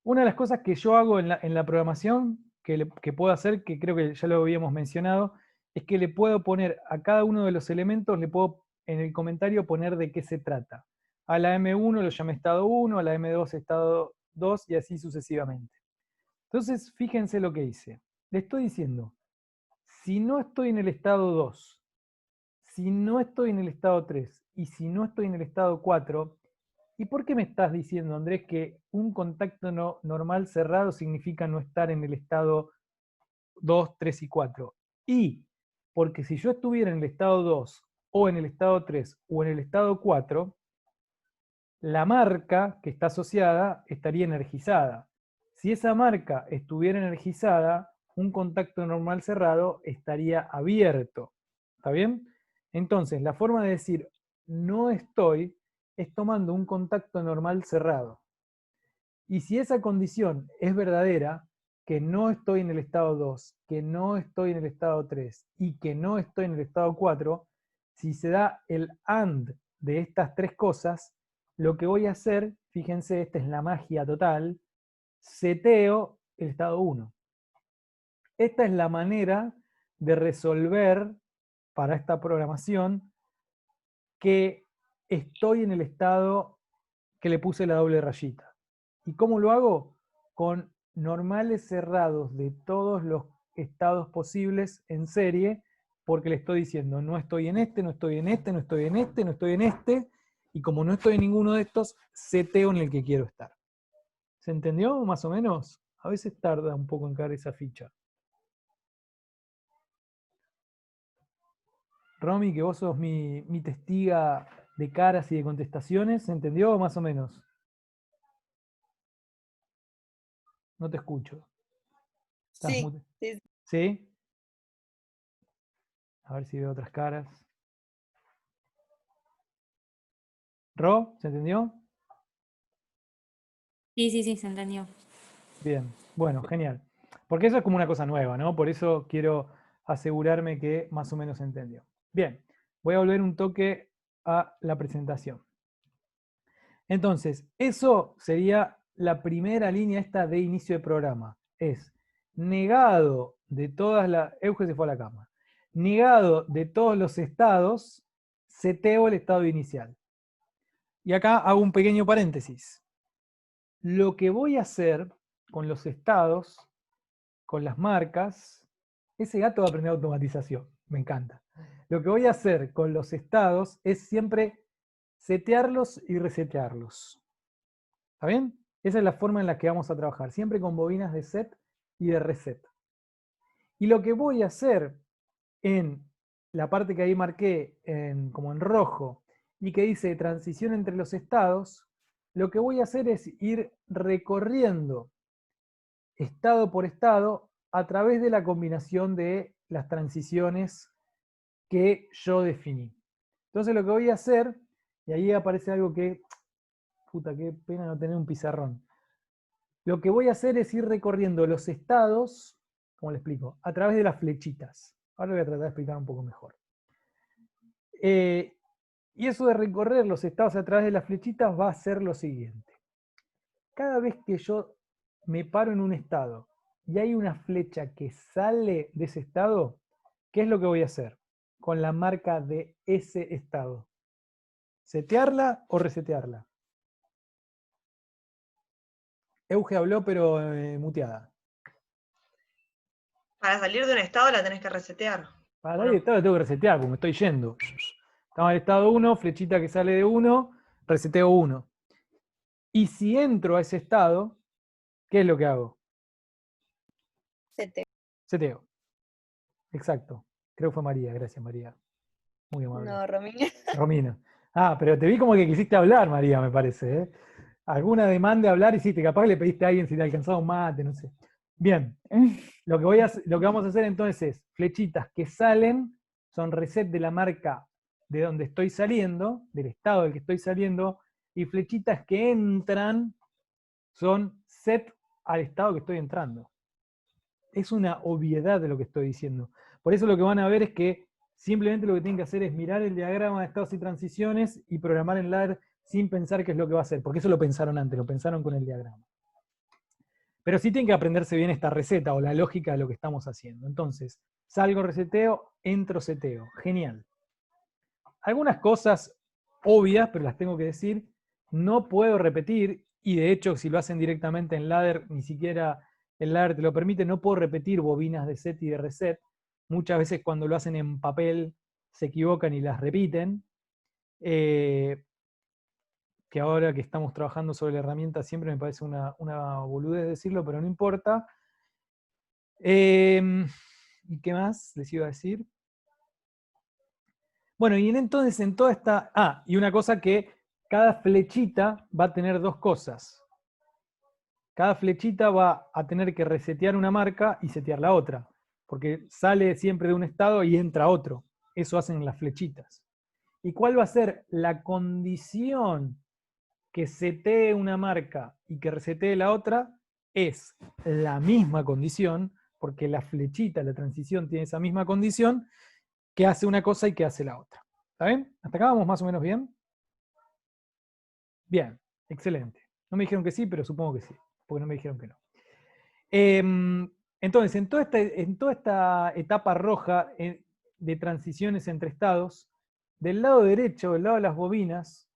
Una de las cosas que yo hago en la programación que puedo hacer, que creo que ya lo habíamos mencionado, es que le puedo poner a cada uno de los elementos, le puedo en el comentario poner de qué se trata. A la M1 lo llamé estado 1, a la M2 estado 2 y así sucesivamente. Entonces, fíjense lo que hice. Le estoy diciendo, si no estoy en el estado 2, si no estoy en el estado 3 y si no estoy en el estado 4, ¿y por qué me estás diciendo, Andrés, que un contacto normal cerrado significa no estar en el estado 2, 3 y 4? Y porque si yo estuviera en el estado 2 o en el estado 3 o en el estado 4, la marca que está asociada estaría energizada. Si esa marca estuviera energizada, un contacto normal cerrado estaría abierto. ¿Está bien? Entonces, la forma de decir no estoy es tomando un contacto normal cerrado. Y si esa condición es verdadera, que no estoy en el estado 2, que no estoy en el estado 3 y que no estoy en el estado 4, si se da el AND de estas tres cosas, lo que voy a hacer, fíjense, esta es la magia total, seteo el estado 1. Esta es la manera de resolver para esta programación que estoy en el estado que le puse la doble rayita. ¿Y cómo lo hago? Con normales cerrados de todos los estados posibles en serie, porque le estoy diciendo, no estoy en este, no estoy en este, no estoy en este, no estoy en este, y como no estoy en ninguno de estos, seteo en el que quiero estar. ¿Se entendió más o menos? A veces tarda un poco en caer esa ficha. Romy, que vos sos mi testiga de caras y de contestaciones, ¿se entendió más o menos? No te escucho. Sí, sí. ¿Sí? A ver si veo otras caras. ¿Ro? ¿Se entendió? Sí, se entendió. Bien, bueno, genial. Porque eso es como una cosa nueva, ¿no? Por eso quiero asegurarme que más o menos se entendió. Bien, voy a volver un toque a la presentación. Entonces, eso sería la primera línea esta de inicio de programa. Es negado de todas las... Euge se fue a la cama. Negado de todos los estados, seteo el estado inicial. Y acá hago un pequeño paréntesis. Lo que voy a hacer con los estados, con las marcas, ese gato va a aprender automatización, me encanta. Lo que voy a hacer con los estados es siempre setearlos y resetearlos. ¿Está bien? Esa es la forma en la que vamos a trabajar, siempre con bobinas de set y de reset. Y lo que voy a hacer en la parte que ahí marqué como en rojo y que dice transición entre los estados, lo que voy a hacer es ir recorriendo estado por estado a través de la combinación de las transiciones que yo definí. Entonces lo que voy a hacer, y ahí aparece algo que, puta, qué pena no tener un pizarrón. Lo que voy a hacer es ir recorriendo los estados, ¿cómo le explico? A través de las flechitas. Ahora voy a tratar de explicar un poco mejor. Y eso de recorrer los estados a través de las flechitas va a ser lo siguiente. Cada vez que yo me paro en un estado y hay una flecha que sale de ese estado, ¿qué es lo que voy a hacer? Con la marca de ese estado. ¿Setearla o resetearla? Euge habló, pero muteada. Para salir de un estado la tenés que resetear. Para salir del estado la tengo que resetear, porque me estoy yendo. Estamos en el estado 1, flechita que sale de 1, reseteo 1. Y si entro a ese estado, ¿qué es lo que hago? Seteo. Exacto. Creo que fue María, gracias María. Muy amable. No, Romina. Romina. Ah, pero te vi como que quisiste hablar, María, me parece. ¿Eh? Alguna demanda de hablar hiciste, capaz que le pediste a alguien si te alcanzaba un mate, no sé. Bien, lo que vamos a hacer entonces es, flechitas que salen, son reset de la marca de donde estoy saliendo, del estado del que estoy saliendo, y flechitas que entran son set al estado que estoy entrando. Es una obviedad de lo que estoy diciendo. Por eso lo que van a ver es que simplemente lo que tienen que hacer es mirar el diagrama de estados y transiciones y programar en ladder sin pensar qué es lo que va a hacer, porque eso lo pensaron antes, lo pensaron con el diagrama. Pero sí tienen que aprenderse bien esta receta o la lógica de lo que estamos haciendo. Entonces, salgo, reseteo, entro, seteo. Genial. Algunas cosas obvias, pero las tengo que decir, no puedo repetir, y de hecho, si lo hacen directamente en ladder, ni siquiera el ladder te lo permite, no puedo repetir bobinas de set y de reset. Muchas veces cuando lo hacen en papel se equivocan y las repiten. Que ahora que estamos trabajando sobre la herramienta siempre me parece una boludez decirlo, pero no importa. ¿Y qué más les iba a decir? Bueno, y entonces en toda esta... Ah, y una cosa que cada flechita va a tener dos cosas. Cada flechita va a tener que resetear una marca y setear la otra, porque sale siempre de un estado y entra a otro. Eso hacen las flechitas. ¿Y cuál va a ser la condición que setee una marca y que resetee la otra? Es la misma condición, porque la flechita, la transición tiene esa misma condición, que hace una cosa y que hace la otra. ¿Está bien? ¿Hasta acá vamos más o menos bien? Bien, excelente. No me dijeron que sí, pero supongo que sí, porque no me dijeron que no. Entonces, en toda esta etapa roja de transiciones entre estados, del lado derecho, del lado de las bobinas,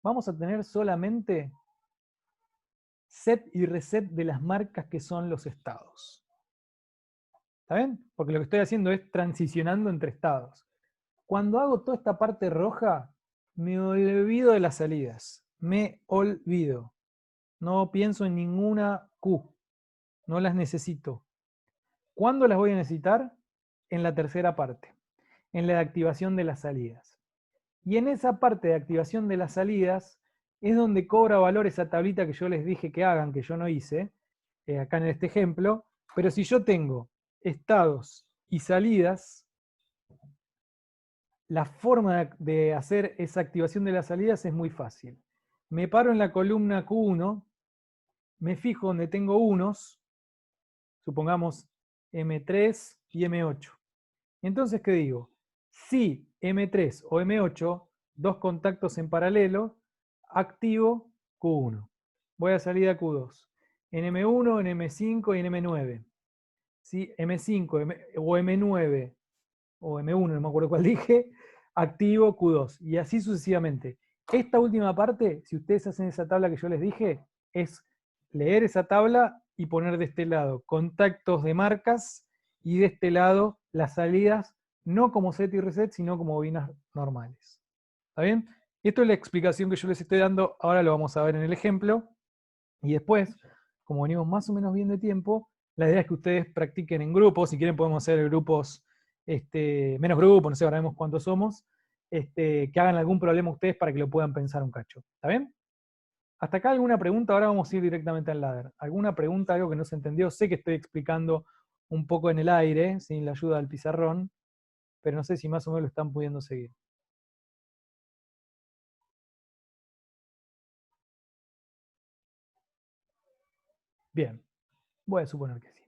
vamos a tener solamente set y reset de las marcas que son los estados. ¿Está bien? Porque lo que estoy haciendo es transicionando entre estados. Cuando hago toda esta parte roja, me olvido de las salidas. Me olvido. No pienso en ninguna Q. No las necesito. ¿Cuándo las voy a necesitar? En la tercera parte, en la de activación de las salidas. Y en esa parte de activación de las salidas es donde cobra valor esa tablita que yo les dije que hagan, que yo no hice, acá en este ejemplo. Pero si yo tengo estados y salidas, la forma de hacer esa activación de las salidas es muy fácil. Me paro en la columna Q1, me fijo donde tengo unos, supongamos M3 y M8. Entonces, ¿qué digo? Si M3 o M8, dos contactos en paralelo, activo Q1. Voy a salir a Q2. En M1, en M5 y en M9. Si M5 o M9 o M1, no me acuerdo cuál dije, activo Q2. Y así sucesivamente. Esta última parte, si ustedes hacen esa tabla que yo les dije, es leer esa tabla y poner de este lado contactos de marcas y de este lado las salidas, no como set y reset, sino como bobinas normales. ¿Está bien? Esto es la explicación que yo les estoy dando, ahora lo vamos a ver en el ejemplo. Y después, como venimos más o menos bien de tiempo, la idea es que ustedes practiquen en grupos. Si quieren podemos hacer grupos, menos grupos, no sé, ahora vemos cuántos somos, que hagan algún problema ustedes para que lo puedan pensar un cacho. ¿Está bien? ¿Hasta acá alguna pregunta? Ahora vamos a ir directamente al ladder. ¿Alguna pregunta, algo que no se entendió? Sé que estoy explicando un poco en el aire, sin la ayuda del pizarrón, pero no sé si más o menos lo están pudiendo seguir. Bien, voy a suponer que sí.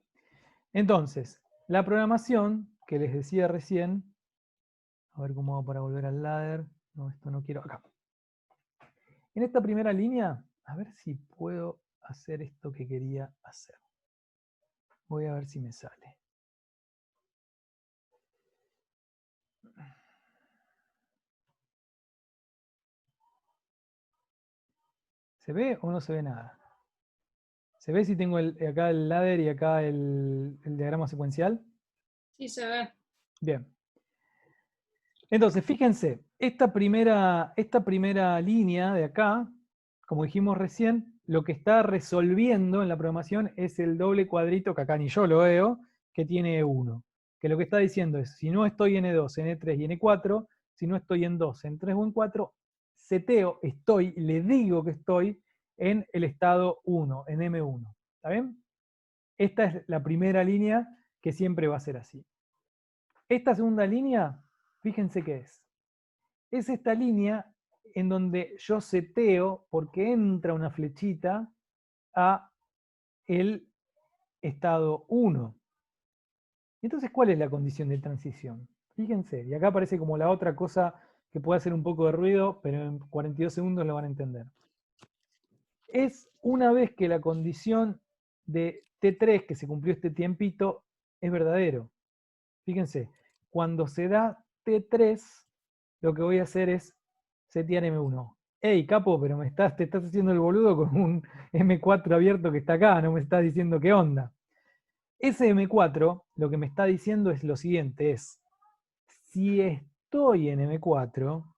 Entonces, la programación que les decía recién, a ver cómo hago para volver al ladder. No, esto no quiero acá. En esta primera línea, a ver si puedo hacer esto que quería hacer. Voy a ver si me sale. ¿Se ve o no se ve nada? ¿Se ve si tengo acá el ladder y acá el diagrama secuencial? Sí, se ve. Bien. Entonces, fíjense, esta primera línea de acá, como dijimos recién, lo que está resolviendo en la programación es el doble cuadrito, que acá ni yo lo veo, que tiene 1. Que lo que está diciendo es, si no estoy en E2, en E3 y en E4, si no estoy en 2, en 3 o en 4, seteo, le digo que estoy en el estado 1, en M1. ¿Está bien? Esta es la primera línea que siempre va a ser así. Esta segunda línea, fíjense qué es. Es esta línea en donde yo seteo, porque entra una flechita, a el estado 1. Entonces, ¿cuál es la condición de transición? Fíjense, y acá aparece como la otra cosa que puede hacer un poco de ruido, pero en 42 segundos lo van a entender. Es una vez que la condición de T3, que se cumplió este tiempito, es verdadero. Fíjense, cuando se da T3, lo que voy a hacer es setear M1. Hey, capo, pero te estás haciendo el boludo con un M4 abierto que está acá, no me estás diciendo qué onda. Ese M4 lo que me está diciendo es lo siguiente, es, si estoy en M4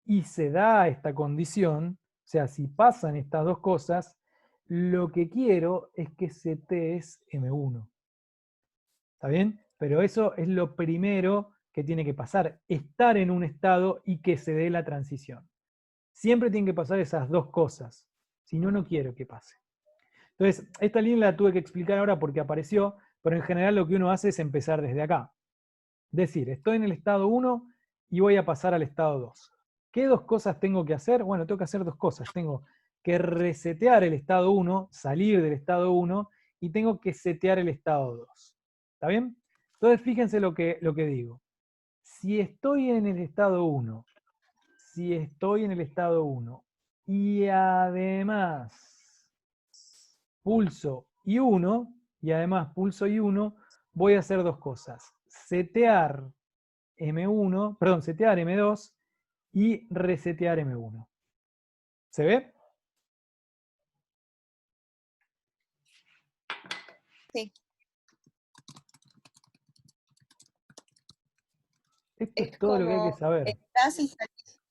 y se da esta condición, o sea, si pasan estas dos cosas, lo que quiero es que setees M1. ¿Está bien? Pero eso es lo primero que tiene que pasar, estar en un estado y que se dé la transición. Siempre tienen que pasar esas dos cosas, si no, no quiero que pase. Entonces, esta línea la tuve que explicar ahora porque apareció, pero en general lo que uno hace es empezar desde acá. Decir, estoy en el estado 1 y voy a pasar al estado 2. ¿Qué dos cosas tengo que hacer? Bueno, tengo que hacer dos cosas. Tengo que resetear el estado 1, salir del estado 1, y tengo que setear el estado 2. ¿Está bien? Entonces, fíjense lo que digo. Si estoy en el estado 1, y además pulso I1, voy a hacer dos cosas. Setear M2 y resetear M1. ¿Se ve? Sí. Esto es todo lo que hay que saber. Estás y salís.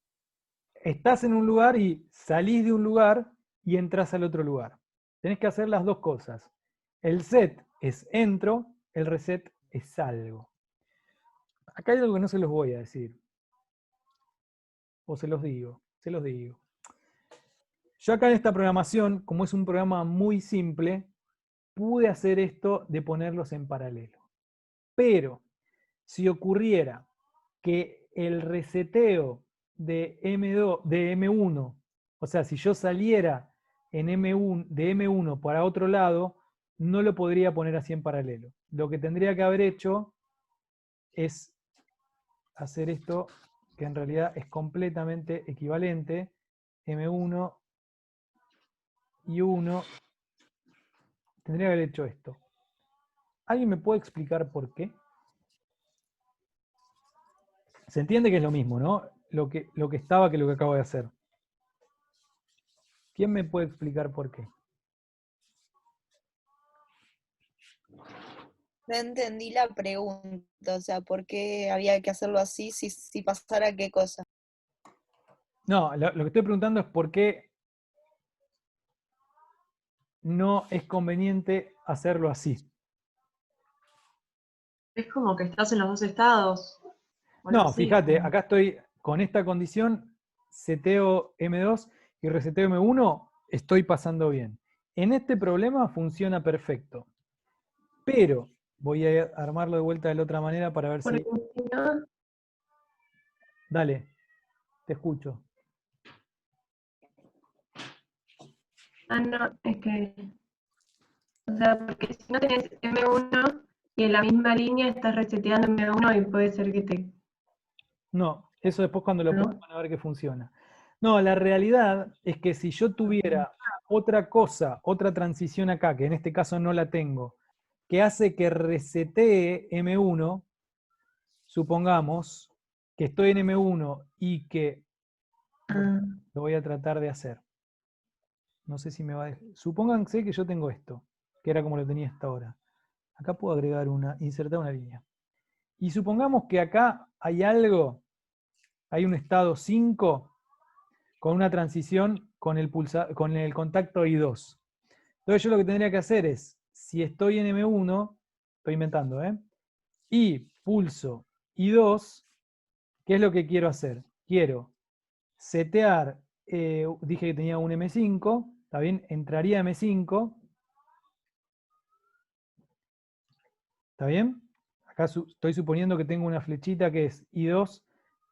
Estás en un lugar y salís de un lugar y entras al otro lugar. Tenés que hacer las dos cosas. El set es entro, el reset es salgo. Acá hay algo que no se los voy a decir. O se los digo. Yo acá en esta programación, como es un programa muy simple, pude hacer esto de ponerlos en paralelo. Pero, si ocurriera que el reseteo de M1, o sea, si yo saliera en de M1 para otro lado, no lo podría poner así en paralelo. Lo que tendría que haber hecho es hacer esto, que en realidad es completamente equivalente, M1 y 1, tendría que haber hecho esto. ¿Alguien me puede explicar por qué? Se entiende que es lo mismo, ¿no? Lo que estaba que lo que acabo de hacer. ¿Quién me puede explicar por qué? No entendí la pregunta, o sea, ¿por qué había que hacerlo así si pasara qué cosa? No, lo que estoy preguntando es por qué no es conveniente hacerlo así. Es como que estás en los dos estados. o algo No, así, fíjate, como- acá estoy con esta condición, seteo M2 y reseteo M1, estoy pasando bien. En este problema funciona perfecto. Pero voy a armarlo de vuelta de la otra manera para ver Porque si... si no, Dale, te escucho. no, es que, o sea, porque si no tenés M1 y en la misma línea estás reseteando M1 y puede ser que te, No, eso después cuando lo pongan ¿no? van a ver que funciona. No, la realidad es que si yo tuviera otra cosa, otra transición acá, que en este caso no la tengo, que hace que resetee M1, supongamos que estoy en M1 y que Ah, lo voy a tratar de hacer. No sé si me va a dejar. Supónganse que yo tengo esto, que era como lo tenía hasta ahora. Acá puedo agregar insertar una línea. Y supongamos que acá hay algo, hay un estado 5 con una transición con con el contacto I2. Entonces yo lo que tendría que hacer es, si estoy en M1, estoy inventando, y pulso I2, ¿qué es lo que quiero hacer? Quiero setear, dije que tenía un M5, ¿está bien? Entraría M5, ¿está bien? Acá estoy suponiendo que tengo una flechita que es I2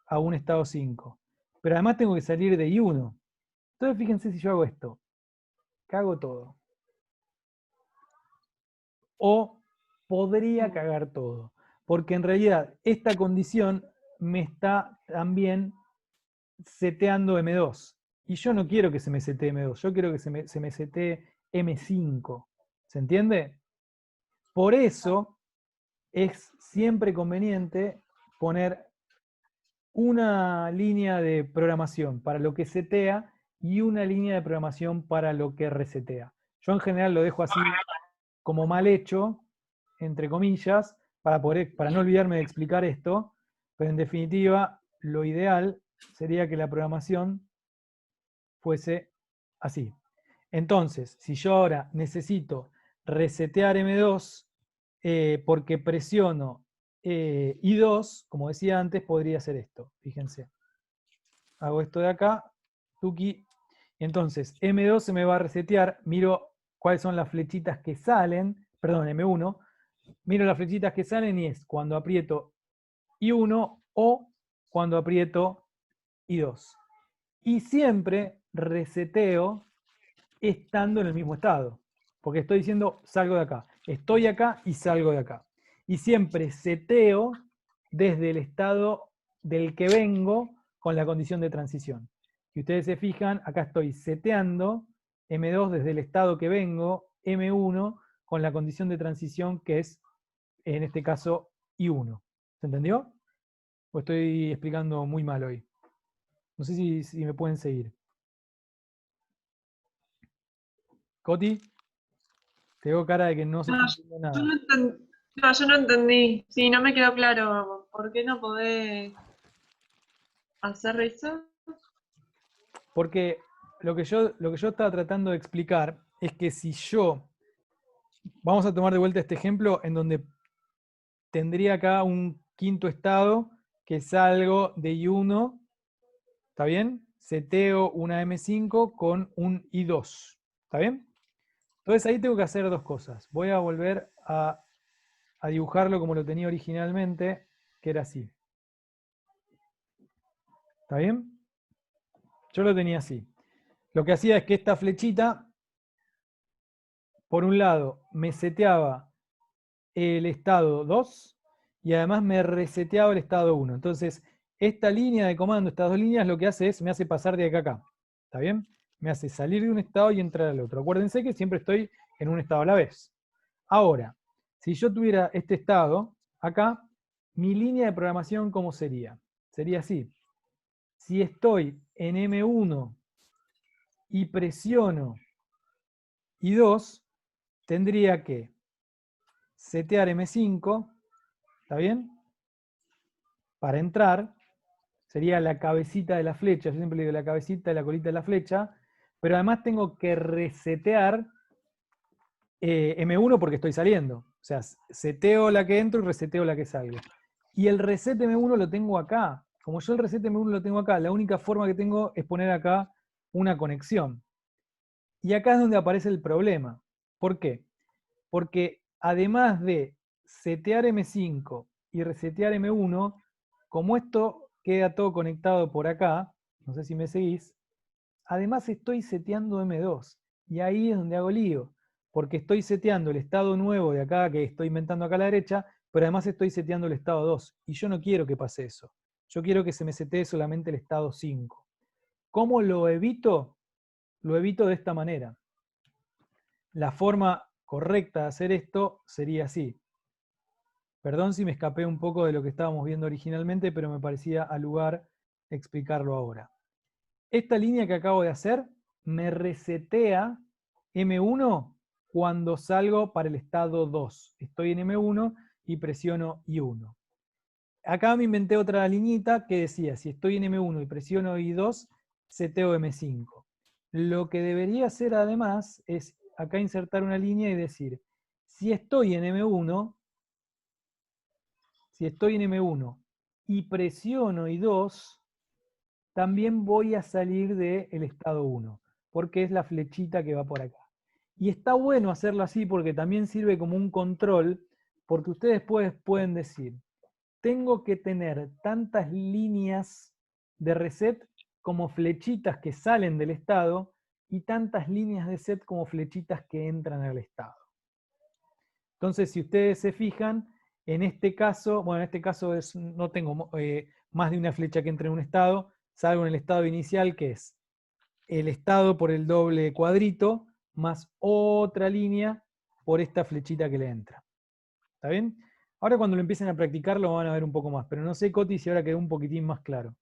a un estado 5. Pero además tengo que salir de I1. Entonces fíjense si yo hago esto. Cago todo. O podría cagar todo. Porque en realidad esta condición me está también seteando M2. Y yo no quiero que se me setee M2, yo quiero que se me setee M5. ¿Se entiende? Por eso es siempre conveniente poner una línea de programación para lo que setea y una línea de programación para lo que resetea. Yo en general lo dejo así como mal hecho, entre comillas, para no olvidarme de explicar esto, pero en definitiva lo ideal sería que la programación fuese así. Entonces, si yo ahora necesito resetear M2 porque presiono I2, como decía antes, podría hacer esto. Fíjense. Hago esto de acá, tuki, y entonces M2 se me va a resetear, miro cuáles son las flechitas que salen, perdón, M1, miro las flechitas que salen y es cuando aprieto I1 o cuando aprieto I2. Y siempre reseteo estando en el mismo estado. Porque estoy diciendo, salgo de acá. Estoy acá y salgo de acá. Y siempre seteo desde el estado del que vengo con la condición de transición. Si ustedes se fijan, acá estoy seteando M2 desde el estado que vengo, M1 con la condición de transición que es, en este caso, I1. ¿Se entendió? ¿O estoy explicando muy mal hoy? No sé si me pueden seguir. Coti, te veo cara de que no se está entendiendo nada. Yo no entendí. Sí, no me quedó claro. ¿Por qué no podés hacer eso? Porque lo que yo estaba tratando de explicar es que si yo, vamos a tomar de vuelta este ejemplo en donde tendría acá un quinto estado que salgo de I1, ¿está bien? Seteo una M5 con un I2, ¿está bien? Entonces ahí tengo que hacer dos cosas. Voy a volver a dibujarlo como lo tenía originalmente, que era así. ¿Está bien? Yo lo tenía así. Lo que hacía es que esta flechita, por un lado, me seteaba el estado 2 y además me reseteaba el estado 1. Entonces, esta línea de comando, estas dos líneas, lo que hace es, me hace pasar de acá a acá. ¿Está bien? Me hace salir de un estado y entrar al otro. Acuérdense que siempre estoy en un estado a la vez. Ahora, si yo tuviera este estado, acá, mi línea de programación, ¿cómo sería? Sería así. Si estoy en M1 y presiono I2, tendría que setear M5, ¿está bien? Para entrar, sería la cabecita de la flecha, yo siempre digo la cabecita de la colita de la flecha, pero además tengo que resetear M1 porque estoy saliendo. O sea, seteo la que entro y reseteo la que salgo. Y el reset M1 lo tengo acá. Como yo el reset M1 lo tengo acá, la única forma que tengo es poner acá una conexión. Y acá es donde aparece el problema. ¿Por qué? Porque además de setear M5 y resetear M1, como esto queda todo conectado por acá, no sé si me seguís, además estoy seteando M2. Y ahí es donde hago lío, porque estoy seteando el estado nuevo de acá, que estoy inventando acá a la derecha, pero además estoy seteando el estado 2. Y yo no quiero que pase eso. Yo quiero que se me setee solamente el estado 5. ¿Cómo lo evito? Lo evito de esta manera. La forma correcta de hacer esto sería así. Perdón si me escapé un poco de lo que estábamos viendo originalmente, pero me parecía al lugar explicarlo ahora. Esta línea que acabo de hacer me resetea M1 cuando salgo para el estado 2. Estoy en M1 y presiono I1. Acá me inventé otra liñita que decía, si estoy en M1 y presiono I2, seteo M5. Lo que debería hacer además es acá insertar una línea y decir, si estoy en M1 y presiono I2, también voy a salir del estado 1, porque es la flechita que va por acá. Y está bueno hacerlo así porque también sirve como un control, porque ustedes pueden decir, tengo que tener tantas líneas de reset como flechitas que salen del estado y tantas líneas de set como flechitas que entran al estado. Entonces, si ustedes se fijan, en este caso, bueno, en este caso no tengo más de una flecha que entre en un estado, salgo en el estado inicial, que es el estado por el doble cuadrito, más otra línea por esta flechita que le entra. ¿Está bien? Ahora cuando lo empiecen a practicar lo van a ver un poco más, pero no sé, Coti, si ahora quedó un poquitín más claro.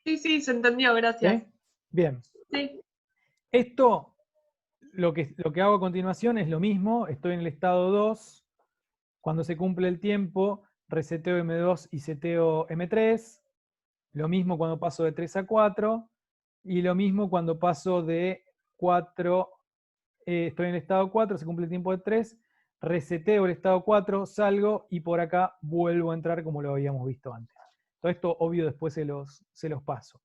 Sí, se entendió, gracias. ¿Sí? Bien. Sí. Esto, lo que hago a continuación es lo mismo, estoy en el estado 2, cuando se cumple el tiempo, reseteo M2 y seteo M3, lo mismo cuando paso de 3 a 4, y lo mismo cuando paso de 4, estoy en el estado 4, se cumple el tiempo de 3, reseteo el estado 4, salgo y por acá vuelvo a entrar como lo habíamos visto antes. Todo esto, obvio, después se los paso.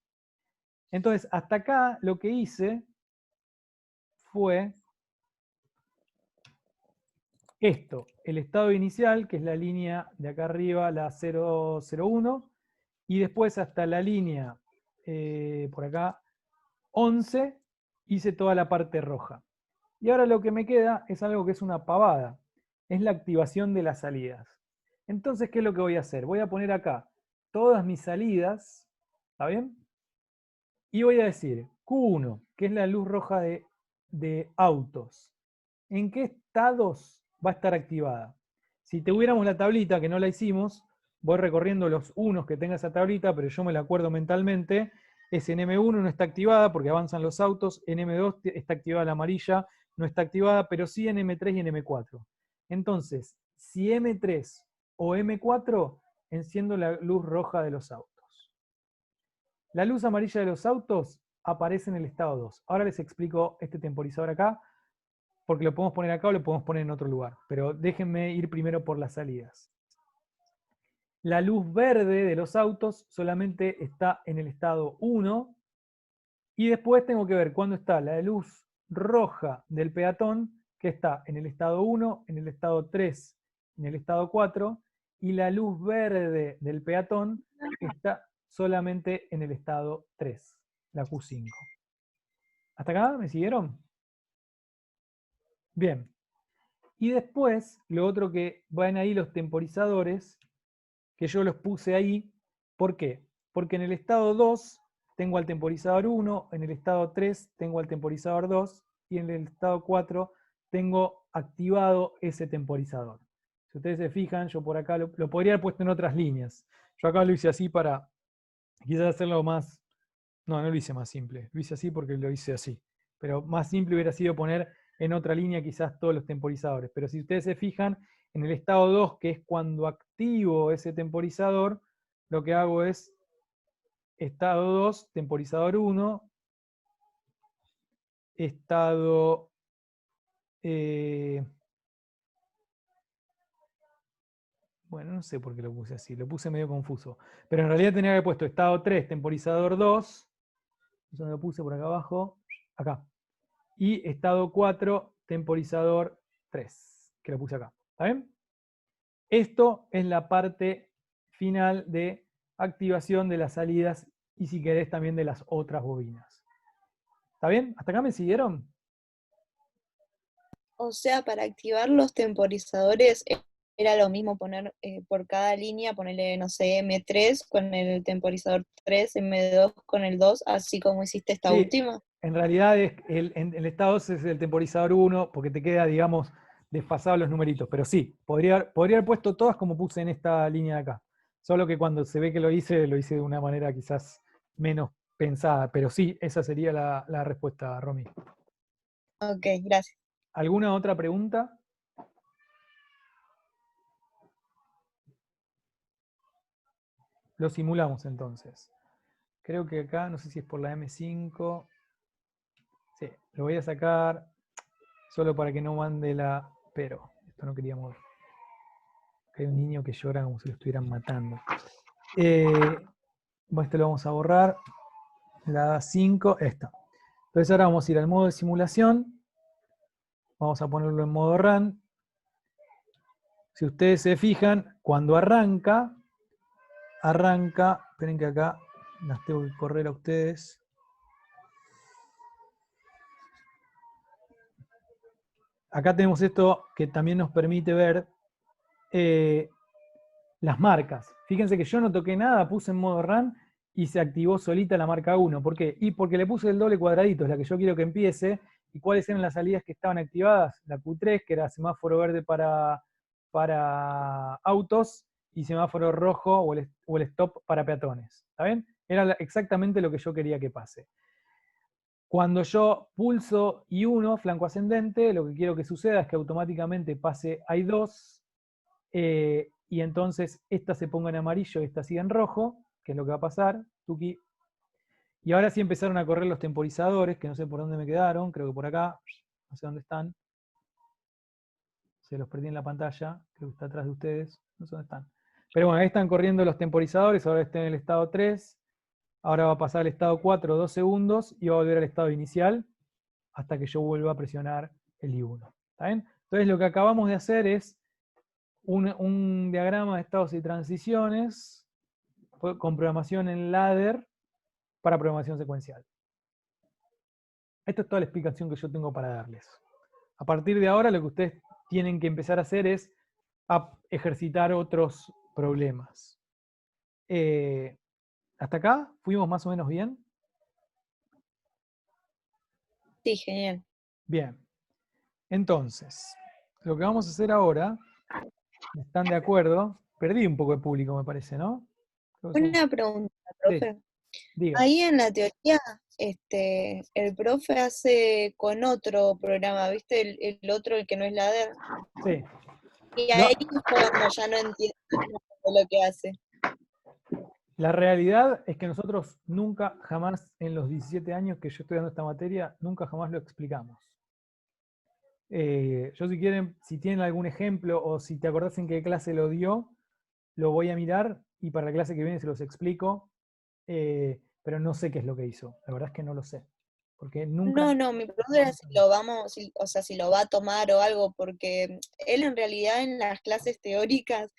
Entonces, hasta acá lo que hice fue esto, el estado inicial, que es la línea de acá arriba, la 001, y después hasta la línea, por acá, 11, hice toda la parte roja. Y ahora lo que me queda es algo que es una pavada, es la activación de las salidas. Entonces, ¿qué es lo que voy a hacer? Voy a poner acá todas mis salidas, ¿está bien? Y voy a decir Q1, que es la luz roja de autos. ¿En qué estados va a estar activada? Si tuviéramos la tablita, que no la hicimos, voy recorriendo los unos que tenga esa tablita, pero yo me la acuerdo mentalmente. Es en M1 no está activada porque avanzan los autos, en M2 está activada la amarilla, no está activada, pero sí en M3 y en M4. Entonces, si M3 o M4, enciendo la luz roja de los autos. La luz amarilla de los autos aparece en el estado 2. Ahora les explico este temporizador acá, porque lo podemos poner acá o lo podemos poner en otro lugar. Pero déjenme ir primero por las salidas. La luz verde de los autos solamente está en el estado 1. Y después tengo que ver cuándo está la luz roja del peatón, que está en el estado 1, en el estado 3, en el estado 4. Y la luz verde del peatón que está solamente en el estado 3, la Q5. ¿Hasta acá? ¿Me siguieron? Bien. Y después, lo otro que van ahí los temporizadores, que yo los puse ahí. ¿Por qué? Porque en el estado 2 tengo al temporizador 1, en el estado 3 tengo al temporizador 2, y en el estado 4 tengo activado ese temporizador. Si ustedes se fijan, yo por acá lo podría haber puesto en otras líneas. Yo acá lo hice así para quizás hacerlo más... No lo hice más simple. Lo hice así porque lo hice así. Pero más simple hubiera sido poner en otra línea quizás todos los temporizadores. Pero si ustedes se fijan, en el estado 2, que es cuando activo ese temporizador, lo que hago es estado 2, temporizador 1, estado... bueno, no sé por qué lo puse así, lo puse medio confuso. Pero en realidad tenía que haber puesto estado 3, temporizador 2, eso lo puse por acá abajo, acá. Y estado 4, temporizador 3, que lo puse acá. ¿Está bien? Esto es la parte final de activación de las salidas y si querés también de las otras bobinas. ¿Está bien? ¿Hasta acá me siguieron? O sea, para activar los temporizadores era lo mismo poner por cada línea, ponerle, no sé, M3 con el temporizador 3, M2 con el 2, así como hiciste esta Sí, última. en realidad el estado 2 es el temporizador 1 porque te queda, digamos, desfasado los numeritos. Pero sí, podría haber puesto todas como puse en esta línea de acá. Solo que cuando se ve que lo hice de una manera quizás menos pensada. Pero sí, esa sería la respuesta, Romy. Ok, gracias. ¿Alguna otra pregunta? Lo simulamos entonces. Creo que acá, no sé si es por la M5. Sí, lo voy a sacar solo para que no mande la... Pero, esto no queríamos... Hay un niño que llora como si lo estuvieran matando. Bueno, esto lo vamos a borrar. La 5, esta. Entonces ahora vamos a ir al modo de simulación. Vamos a ponerlo en modo run. Si ustedes se fijan, cuando arranca, esperen que acá las tengo que correr a ustedes. Acá tenemos esto que también nos permite ver las marcas. Fíjense que yo no toqué nada, puse en modo run y se activó solita la marca 1. ¿Por qué? Y porque le puse el doble cuadradito, es la que yo quiero que empiece, ¿Y cuáles eran las salidas que estaban activadas? La Q3, que era semáforo verde para autos, y semáforo rojo o el stop para peatones. ¿Está bien? Era exactamente lo que yo quería que pase. Cuando yo pulso I1, flanco ascendente, lo que quiero que suceda es que automáticamente pase I2, y entonces esta se ponga en amarillo y esta siga en rojo, que es lo que va a pasar, tuki. Y ahora sí empezaron a correr los temporizadores, que no sé por dónde me quedaron, creo que por acá, no sé dónde están. Se los perdí en la pantalla, creo que está atrás de ustedes, no sé dónde están. Pero bueno, ahí están corriendo los temporizadores, ahora está en el estado 3, ahora va a pasar al estado 4, 2 segundos, y va a volver al estado inicial, hasta que yo vuelva a presionar el I1. ¿Está bien? Entonces lo que acabamos de hacer es un diagrama de estados y transiciones con programación en ladder para programación secuencial. Esta es toda la explicación que yo tengo para darles. A partir de ahora lo que ustedes tienen que empezar a hacer es ejercitar otros problemas. ¿Hasta acá fuimos más o menos bien? Sí, genial. Bien. Entonces, lo que vamos a hacer ahora, ¿están de acuerdo? Perdí un poco de público, me parece, ¿no? Una pregunta, Sí, profe. diga. Ahí en la teoría, el profe hace con otro programa, ¿viste? El otro, el que no es ladder. Sí. Y No, ahí es cuando ya no entiendo lo que hace. la realidad es que nosotros nunca, jamás, en los 17 años que yo estoy dando esta materia, nunca jamás lo explicamos. Yo si quieren, si tienen algún ejemplo o si te acordás en qué clase lo dio, lo voy a mirar y para la clase que viene se los explico, pero no sé qué es lo que hizo. La verdad es que no lo sé. Porque nunca... No, mi pregunta era si lo vamos, o sea, si lo va a tomar o algo, porque él en realidad en las clases teóricas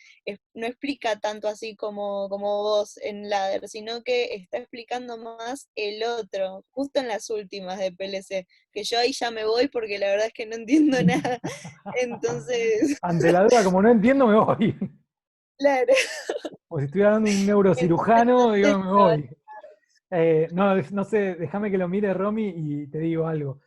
no explica tanto así como vos en ladder, sino que está explicando más el otro, justo en las últimas de PLC, que yo ahí ya me voy porque la verdad es que no entiendo nada. Entonces, Ante la duda, como no entiendo, me voy. claro. O si estuviera dando un neurocirujano, digo, me voy. No sé, déjame que lo mire Romy y te digo algo.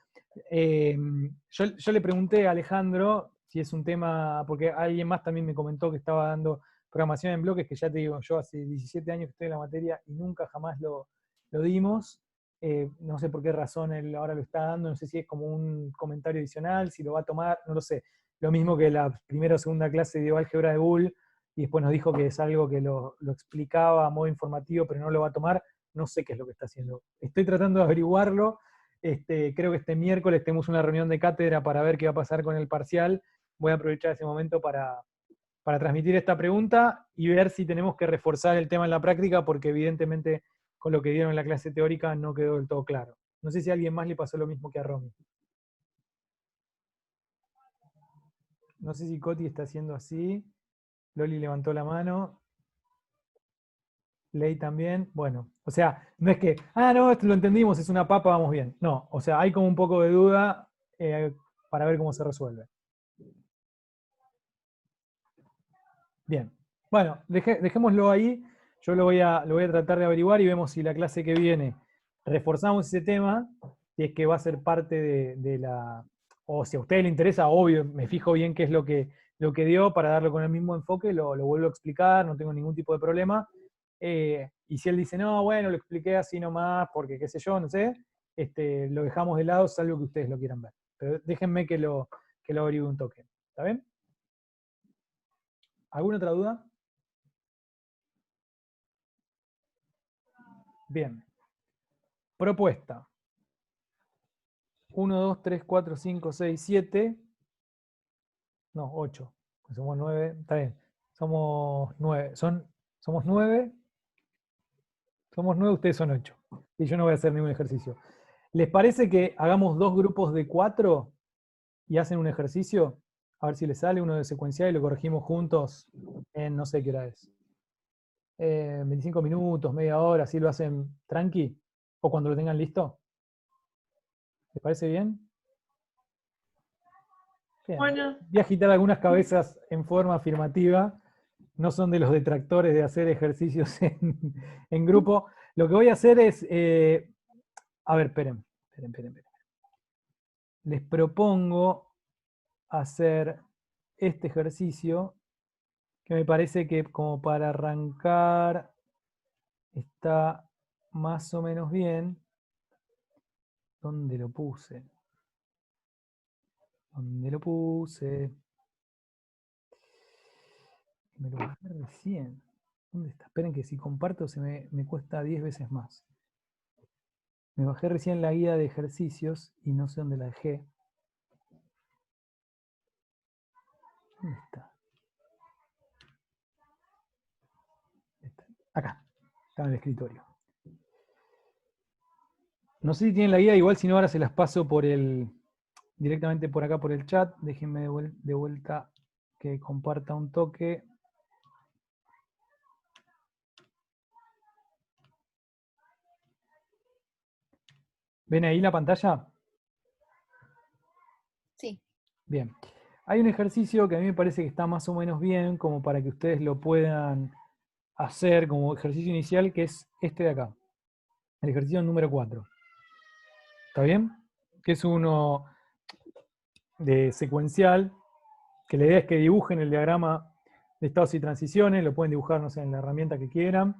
Yo le pregunté a Alejandro si es un tema, porque alguien más también me comentó que estaba dando programación en bloques, que ya te digo, yo hace 17 años que estoy en la materia y nunca jamás lo dimos. No sé por qué razón él ahora lo está dando, no sé si es como un comentario adicional, si lo va a tomar, no lo sé. Lo mismo que la primera o segunda clase dio álgebra de Boole y después nos dijo que es algo que lo explicaba a modo informativo, pero no lo va a tomar. No sé qué es lo que está haciendo. Estoy tratando de averiguarlo. Creo que este miércoles tenemos una reunión de cátedra para ver qué va a pasar con el parcial. Voy a aprovechar ese momento para transmitir esta pregunta y ver si tenemos que reforzar el tema en la práctica, porque evidentemente con lo que dieron en la clase teórica no quedó del todo claro. No sé si a alguien más le pasó lo mismo que a Romy. No sé si Coti está haciendo así. Loli levantó la mano. Ley también, bueno, o sea, no es que, no, esto lo entendimos, es una papa, vamos bien. No, o sea, hay como un poco de duda para ver cómo se resuelve. Bien, bueno, dejémoslo ahí, yo lo voy a tratar de averiguar y vemos si la clase que viene reforzamos ese tema, si es que va a ser parte de la, o si a usted le interesa, obvio, me fijo bien qué es lo que dio para darlo con el mismo enfoque, lo vuelvo a explicar, no tengo ningún tipo de problema. Y si él dice, no, bueno, lo expliqué así nomás, porque qué sé yo, no sé, lo dejamos de lado, salvo que ustedes lo quieran ver. Pero déjenme que lo averigüe un toque. ¿Está bien? ¿Alguna otra duda? Bien. Propuesta. 1, 2, 3, 4, 5, 6, 7. No, 8. Somos 9. Está bien. Somos 9. Somos 9. Somos 9, ustedes son 8. Y yo no voy a hacer ningún ejercicio. ¿Les parece que hagamos 2 grupos de 4 y hacen un ejercicio? A ver si les sale uno de secuencial y lo corregimos juntos en no sé qué hora es. 25 minutos, media hora, así lo hacen tranqui. O cuando lo tengan listo. ¿Les parece bien? Bien. Bueno, Voy a agitar algunas cabezas en forma afirmativa. No son de los detractores de hacer ejercicios en grupo. Lo que voy a hacer es... a ver, esperen. les propongo hacer este ejercicio, que me parece que como para arrancar está más o menos bien. ¿Dónde lo puse? ¿Dónde lo puse? Me lo bajé recién. ¿Dónde está? Esperen que si comparto me cuesta 10 veces más. Me bajé recién la guía de ejercicios y no sé dónde la dejé. ¿Dónde está? Acá. Está en el escritorio. No sé si tienen la guía, igual si no ahora se las paso directamente por acá por el chat. Déjenme de vuelta que comparta un toque. ¿Ven ahí la pantalla? Sí. Bien. Hay un ejercicio que a mí me parece que está más o menos bien, como para que ustedes lo puedan hacer como ejercicio inicial, que es este de acá. El ejercicio número 4. ¿Está bien? Que es uno de secuencial, que la idea es que dibujen el diagrama de estados y transiciones, lo pueden dibujar, no sé, en la herramienta que quieran,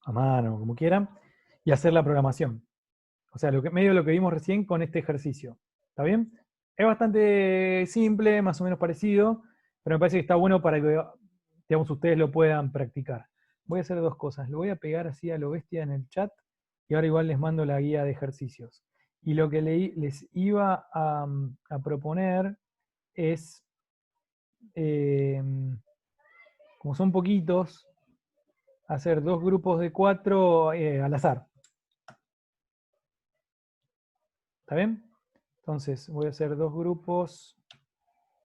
a mano, como quieran, y hacer la programación. O sea, medio lo que vimos recién con este ejercicio. ¿Está bien? Es bastante simple, más o menos parecido, pero me parece que está bueno para que, digamos, ustedes lo puedan practicar. Voy a hacer dos cosas. Lo voy a pegar así a lo bestia en el chat, y ahora igual les mando la guía de ejercicios. Y lo que les iba a proponer es, como son poquitos, hacer 2 grupos de 4 al azar. ¿Está bien? Entonces voy a hacer 2 grupos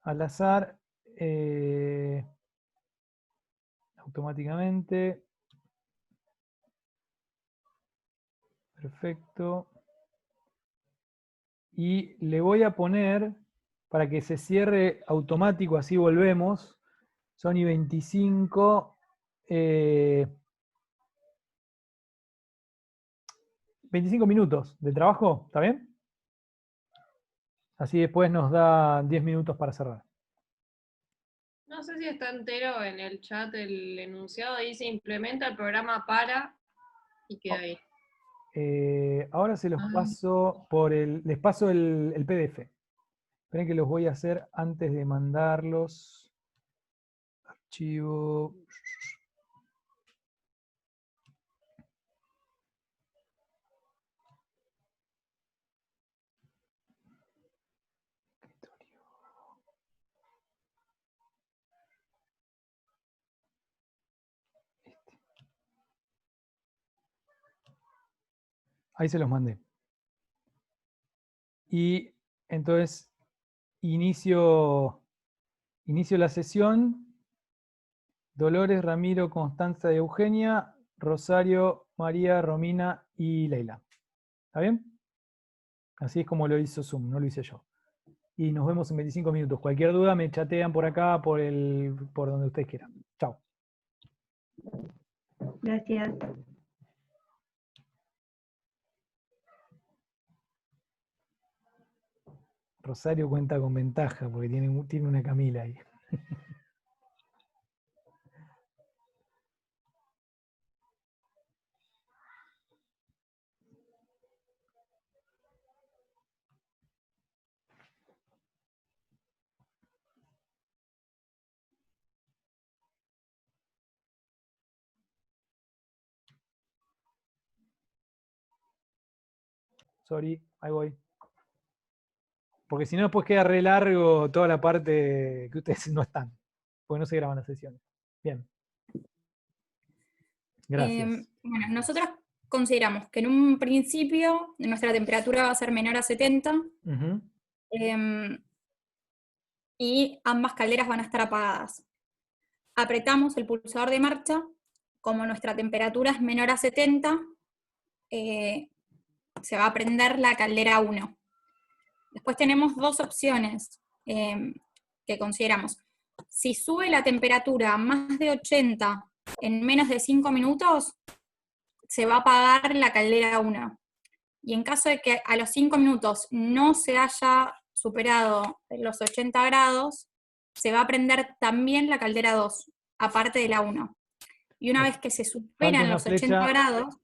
al azar automáticamente. Perfecto. Y le voy a poner, para que se cierre automático, así volvemos, Sony 25, 25 minutos de trabajo, ¿está bien? Así después nos da 10 minutos para cerrar. No sé si está entero en el chat el enunciado, dice implementa el programa para y queda ahí. Ahora se los paso les paso el PDF. Esperen que los voy a hacer antes de mandarlos. Archivo. Ahí se los mandé. Y entonces inicio la sesión. Dolores, Ramiro, Constanza y Eugenia, Rosario, María, Romina y Leila. ¿Está bien? Así es como lo hizo Zoom, no lo hice yo. Y nos vemos en 25 minutos. Cualquier duda me chatean por acá, por donde ustedes quieran. Chao. Gracias. Rosario cuenta con ventaja porque tiene una Camila ahí. Sorry, ahí voy. Porque si no, después queda re largo toda la parte que ustedes no están. Porque no se graban las sesiones. Bien. Gracias. Bueno, nosotros consideramos que en un principio nuestra temperatura va a ser menor a 70 Ujú. y ambas calderas van a estar apagadas. Apretamos el pulsador de marcha, como nuestra temperatura es menor a 70, se va a prender la caldera 1. Después tenemos dos opciones que consideramos. Si sube la temperatura a más de 80 en menos de 5 minutos, se va a apagar la caldera 1. y en caso de que a los 5 minutos no se haya superado los 80 grados, se va a prender también la caldera 2, aparte de la 1. Y una vez que se superan los 80 grados...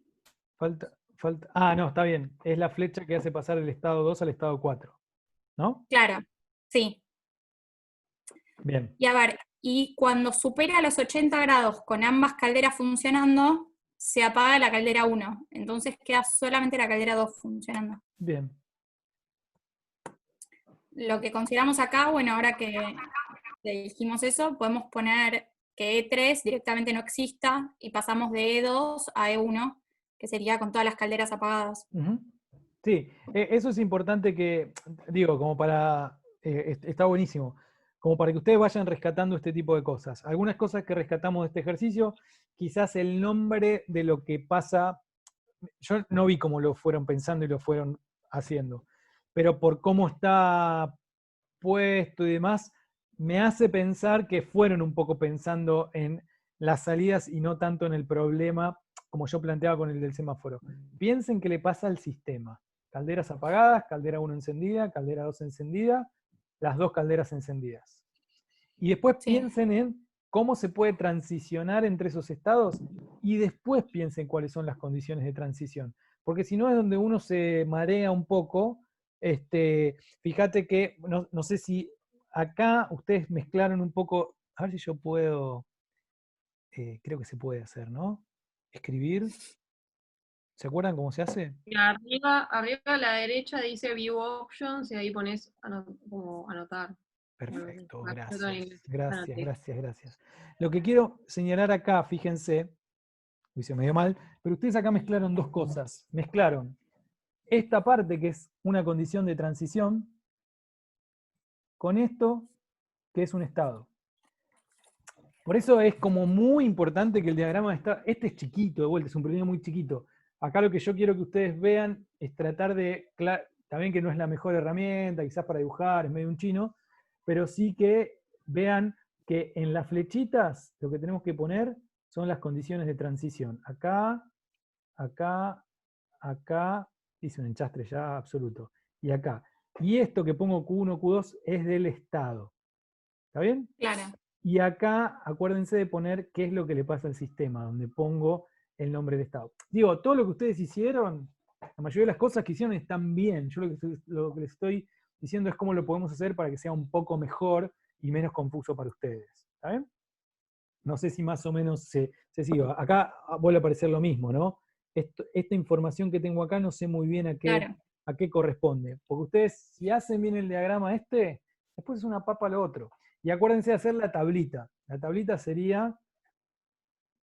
no, está bien. Es la flecha que hace pasar del estado 2 al estado 4, ¿no? Claro, sí. Bien. Y a ver, y cuando supera los 80 grados con ambas calderas funcionando, se apaga la caldera 1. Entonces queda solamente la caldera 2 funcionando. Bien. Lo que consideramos acá, bueno, ahora que dijimos eso, podemos poner que E3 directamente no exista y pasamos de E2 a E1, que sería con todas las calderas apagadas. Sí, eso es importante que, digo, como para, está buenísimo, como para que ustedes vayan rescatando este tipo de cosas. Algunas cosas que rescatamos de este ejercicio, quizás el nombre de lo que pasa, yo no vi cómo lo fueron pensando y lo fueron haciendo, pero por cómo está puesto y demás, me hace pensar que fueron un poco pensando en las salidas y no tanto en el problema, como yo planteaba con el del semáforo. Piensen qué le pasa al sistema. Calderas apagadas, caldera 1 encendida, caldera 2 encendida, las dos calderas encendidas. Y después piensen en cómo se puede transicionar entre esos estados y después piensen cuáles son las condiciones de transición. Porque si no es donde uno se marea un poco. Fíjate que, no sé si acá ustedes mezclaron un poco, a ver si yo puedo, creo que se puede hacer, ¿no? Escribir. ¿Se acuerdan cómo se hace? Y arriba a la derecha dice View Options y ahí pones como anotar. Perfecto, Bueno, gracias. Lo que quiero señalar acá, fíjense, lo hice medio mal, pero ustedes acá mezclaron dos cosas. Mezclaron esta parte que es una condición de transición con esto que es un estado. Por eso es como muy importante que el diagrama está, este es chiquito, de vuelta, es un problema muy chiquito. Acá lo que yo quiero que ustedes vean es tratar de, también que no es la mejor herramienta, quizás para dibujar, es medio un chino, pero sí que vean que en las flechitas lo que tenemos que poner son las condiciones de transición. Acá, acá, acá, hice un enchastre ya absoluto, y acá. Y esto que pongo Q1, Q2 es del estado. ¿Está bien? Claro. Y acá, acuérdense de poner qué es lo que le pasa al sistema, donde pongo el nombre del estado. Digo, todo lo que ustedes hicieron, la mayoría de las cosas que hicieron están bien. Yo lo que les estoy diciendo es cómo lo podemos hacer para que sea un poco mejor y menos confuso para ustedes. ¿Está bien? No sé si más o menos se sigue. Acá vuelve a aparecer lo mismo, ¿no? Esta información que tengo acá no sé muy bien a qué corresponde. Porque ustedes, si hacen bien el diagrama después es una papa lo otro. Y acuérdense de hacer la tablita. La tablita sería,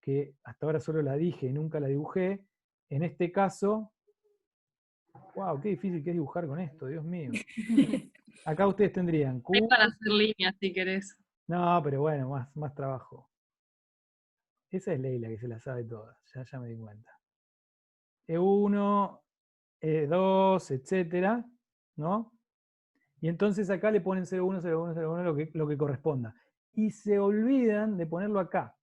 que hasta ahora solo la dije y nunca la dibujé, en este caso, wow, qué difícil que es dibujar con esto, Dios mío. Acá ustedes tendrían Q. Es para hacer líneas si querés. No, pero bueno, más trabajo. Esa es Leila que se la sabe todas, ya me di cuenta. E1, E2, etcétera, ¿no? Y entonces acá le ponen 01, 01, 01, lo que corresponda. Y se olvidan de ponerlo acá.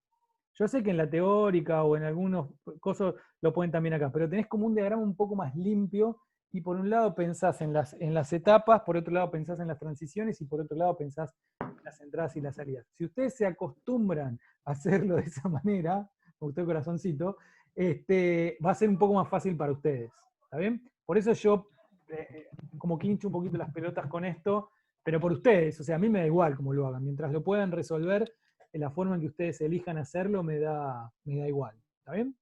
Yo sé que en la teórica o en algunos cosas lo ponen también acá, pero tenés como un diagrama un poco más limpio y por un lado pensás en las etapas, por otro lado pensás en las transiciones y por otro lado pensás en las entradas y las salidas. Si ustedes se acostumbran a hacerlo de esa manera, con usted corazoncito, va a ser un poco más fácil para ustedes. ¿Está bien? Por eso yo como que hincho un poquito las pelotas con esto, pero por ustedes, o sea, a mí me da igual cómo lo hagan, mientras lo puedan resolver en la forma en que ustedes elijan hacerlo, me da igual. ¿Está bien?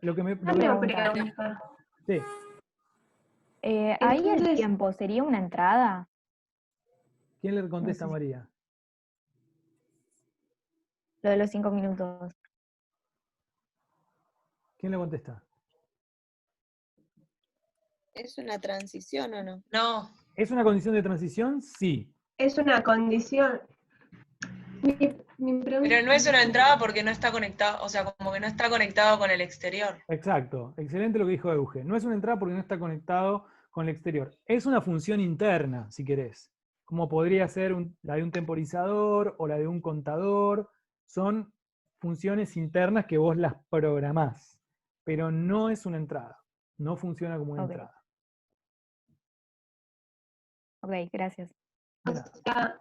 Lo que me pregunta. Sí. Ahí el tiempo, ¿sería una entrada? ¿Quién le contesta a María? Lo de los 5 minutos. ¿Quién le contesta? ¿Es una transición o no? No. ¿Es una condición de transición? Sí. Es una condición. Pero no es una entrada porque no está conectado, o sea, como que no está conectado con el exterior. Exacto, excelente lo que dijo Euge. No es una entrada porque no está conectado con el exterior. Es una función interna, si querés. Como podría ser la de un temporizador o la de un contador. Son funciones internas que vos las programás, pero no es una entrada. no funciona como una Ok. entrada. Ok, gracias. O sea,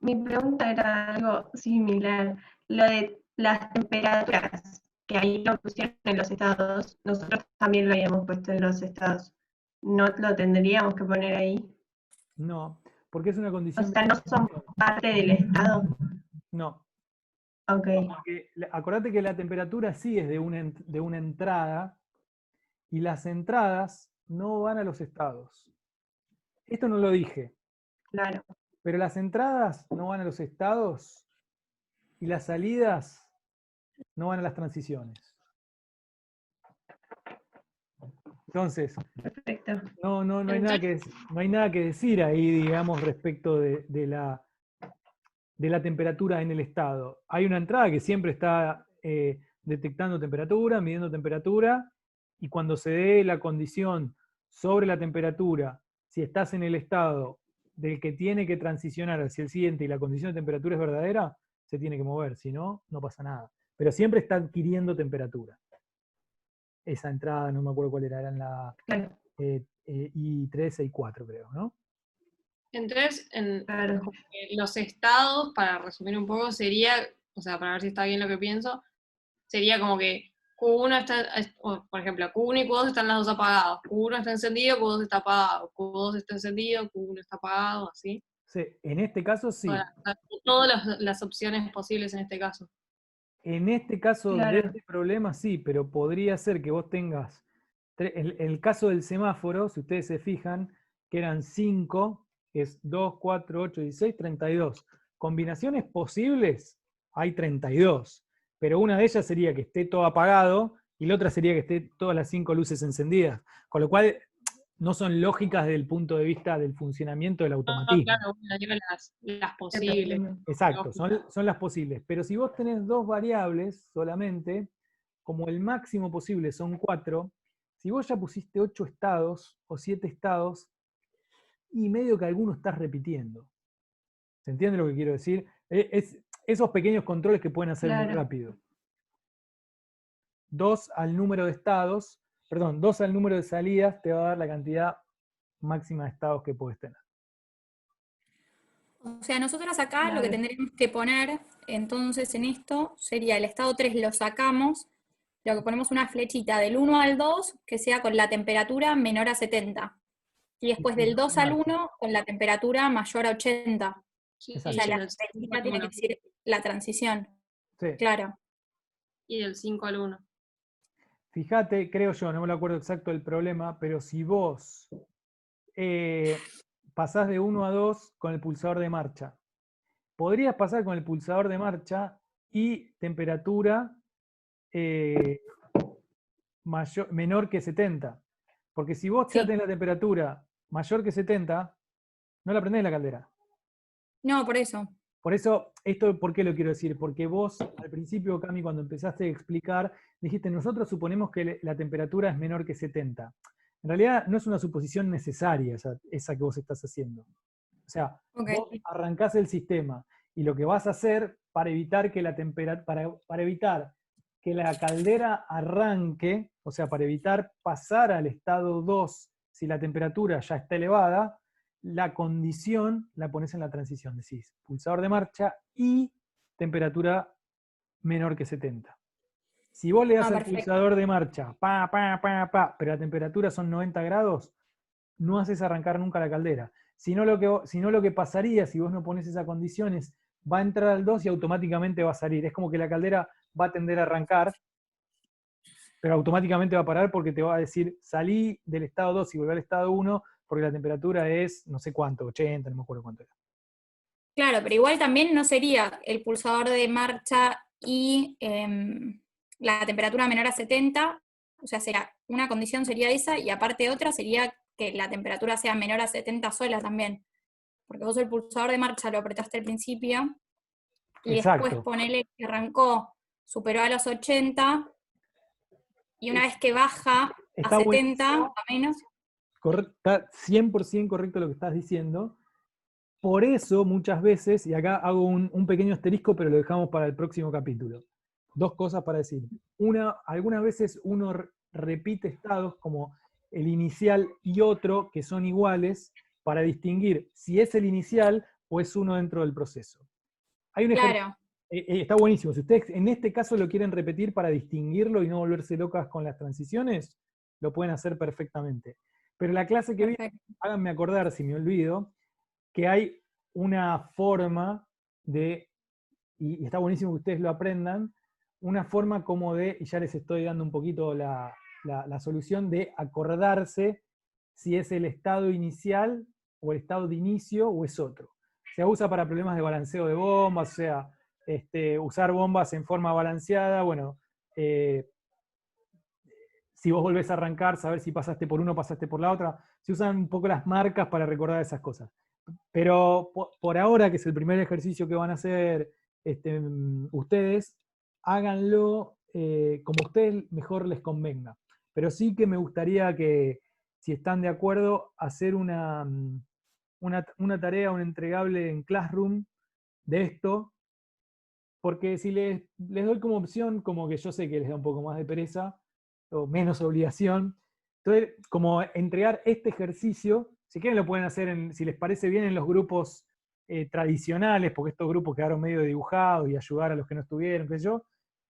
mi pregunta era algo similar. Lo de las temperaturas, que ahí lo pusieron en los estados, nosotros también lo habíamos puesto en los estados. ¿No lo tendríamos que poner ahí? No, porque es una O condición sea, de no son parte del estado. No, Ok, porque acordate que la temperatura sí es de una entrada y las entradas no van a los estados. Esto no lo dije, claro. pero las entradas no van a los estados y las salidas no van a las transiciones. Entonces, Perfecto. no hay Entonces, no hay nada que decir ahí, digamos, respecto de la temperatura en el estado. Hay una entrada que siempre está detectando temperatura, midiendo temperatura, y cuando se dé la condición sobre la temperatura, si estás en el estado del que tiene que transicionar hacia el siguiente y la condición de temperatura es verdadera, se tiene que mover, si no, no pasa nada. Pero siempre está adquiriendo temperatura. Esa entrada, no me acuerdo cuál era, eran la Claro, I3 y 4, creo, ¿no? entonces claro. como que los estados, para resumir un poco, sería, o sea, para ver si está bien lo que pienso, sería como que Q1 está, por ejemplo, Q1 y Q2 están las dos apagados, Q1 está encendido, Q2 está apagado, Q2 está encendido, Q1 está apagado, así. Sí, en este caso sí. Todas las opciones posibles en este caso. En este caso de Claro. este problema sí, pero podría ser que vos tengas, el caso del semáforo, si ustedes se fijan, que eran 5, es 2, 4, 8, 16, 32. Combinaciones posibles, hay 32, pero una de ellas sería que esté todo apagado y la otra sería que esté todas las 5 luces encendidas, con lo cual no son lógicas desde el punto de vista del funcionamiento del No, automatismo. claro, bueno, digo las posibles. Exacto, son las posibles. Pero si vos tenés dos variables solamente, como el máximo posible son 4, si vos ya pusiste 8 estados o 7 estados, y medio que alguno estás repitiendo. ¿Se entiende lo que quiero decir? Es esos pequeños controles que pueden hacer muy Claro. rápido. 2 al número de estados, perdón, 2 al número de salidas te va a dar la cantidad máxima de estados que puedes tener. O sea, nosotros acá lo que Claro. tendríamos que poner, entonces en esto, sería el estado 3 lo sacamos, lo que ponemos una flechita del 1 al 2, que sea con la temperatura menor a 70. Y después del 2 al 1 con la temperatura mayor a 80. Sí, O Exacto. sea, y la del 5 flechita al tiene que 1. decir la transición. Sí. Claro. Y del 5 al 1. Fíjate, creo yo, no me lo acuerdo exacto del problema, pero si vos pasás de 1 a 2 con el pulsador de marcha, podrías pasar con el pulsador de marcha y temperatura menor que 70. Porque si vos ya Sí. tenés la temperatura mayor que 70, no la prendés la caldera. No, por eso. Por eso, esto, ¿por qué lo quiero decir? Porque vos, al principio, Cami, cuando empezaste a explicar, dijiste, nosotros suponemos que la temperatura es menor que 70. En realidad, no es una suposición necesaria esa que vos estás haciendo. O sea, Ok. vos arrancás el sistema y lo que vas a hacer para evitar que para evitar que la caldera arranque, o sea, para evitar pasar al estado 2 si la temperatura ya está elevada, la condición la pones en la transición, decís pulsador de marcha y temperatura menor que 70. Si vos le das al Perfecto. pulsador de marcha, pero la temperatura son 90 grados, no haces arrancar nunca la caldera. Si no, lo que pasaría si vos no pones esas condiciones, va a entrar al 2 y automáticamente va a salir. Es como que la caldera va a tender a arrancar, pero automáticamente va a parar porque te va a decir, salí del estado 2 y volví al estado 1, porque la temperatura es no sé cuánto, 80, no me acuerdo cuánto era. Claro, pero igual también no sería el pulsador de marcha y la temperatura menor a 70, o sea, una condición sería esa, y aparte otra sería que la temperatura sea menor a 70 sola también. Porque vos el pulsador de marcha lo apretaste al principio, y después Exacto. ponele que arrancó, superó a los 80, y una vez que baja a Está 70 buenísimo. a menos. Está 100% correcto lo que estás diciendo. Por eso, muchas veces, y acá hago un pequeño asterisco, pero lo dejamos para el próximo capítulo. Dos cosas para decir. Una, algunas veces uno repite estados como el inicial y otro que son iguales para distinguir si es el inicial o es uno dentro del proceso. Hay un ejercicio, Claro, está buenísimo. Si ustedes en este caso lo quieren repetir para distinguirlo y no volverse locas con las transiciones, lo pueden hacer perfectamente. Pero la clase que viene, perfecto. háganme acordar, si me olvido, que hay una forma de, y está buenísimo que ustedes lo aprendan, una forma como de, y ya les estoy dando un poquito la solución, de acordarse si es el estado inicial o el estado de inicio o es otro. Se usa para problemas de balanceo de bombas, o sea, usar bombas en forma balanceada, bueno, si vos volvés a arrancar, saber si pasaste por uno o pasaste por la otra. Se usan un poco las marcas para recordar esas cosas. Pero por ahora, que es el primer ejercicio que van a hacer ustedes, háganlo como a ustedes mejor les convenga. Pero sí que me gustaría que, si están de acuerdo, hacer una tarea, un entregable en Classroom de esto, porque si les doy como opción, como que yo sé que les da un poco más de pereza, o menos obligación, entonces, como entregar este ejercicio, si quieren lo pueden hacer, si les parece bien, en los grupos tradicionales, porque estos grupos quedaron medio dibujados y ayudar a los que no estuvieron, qué sé yo,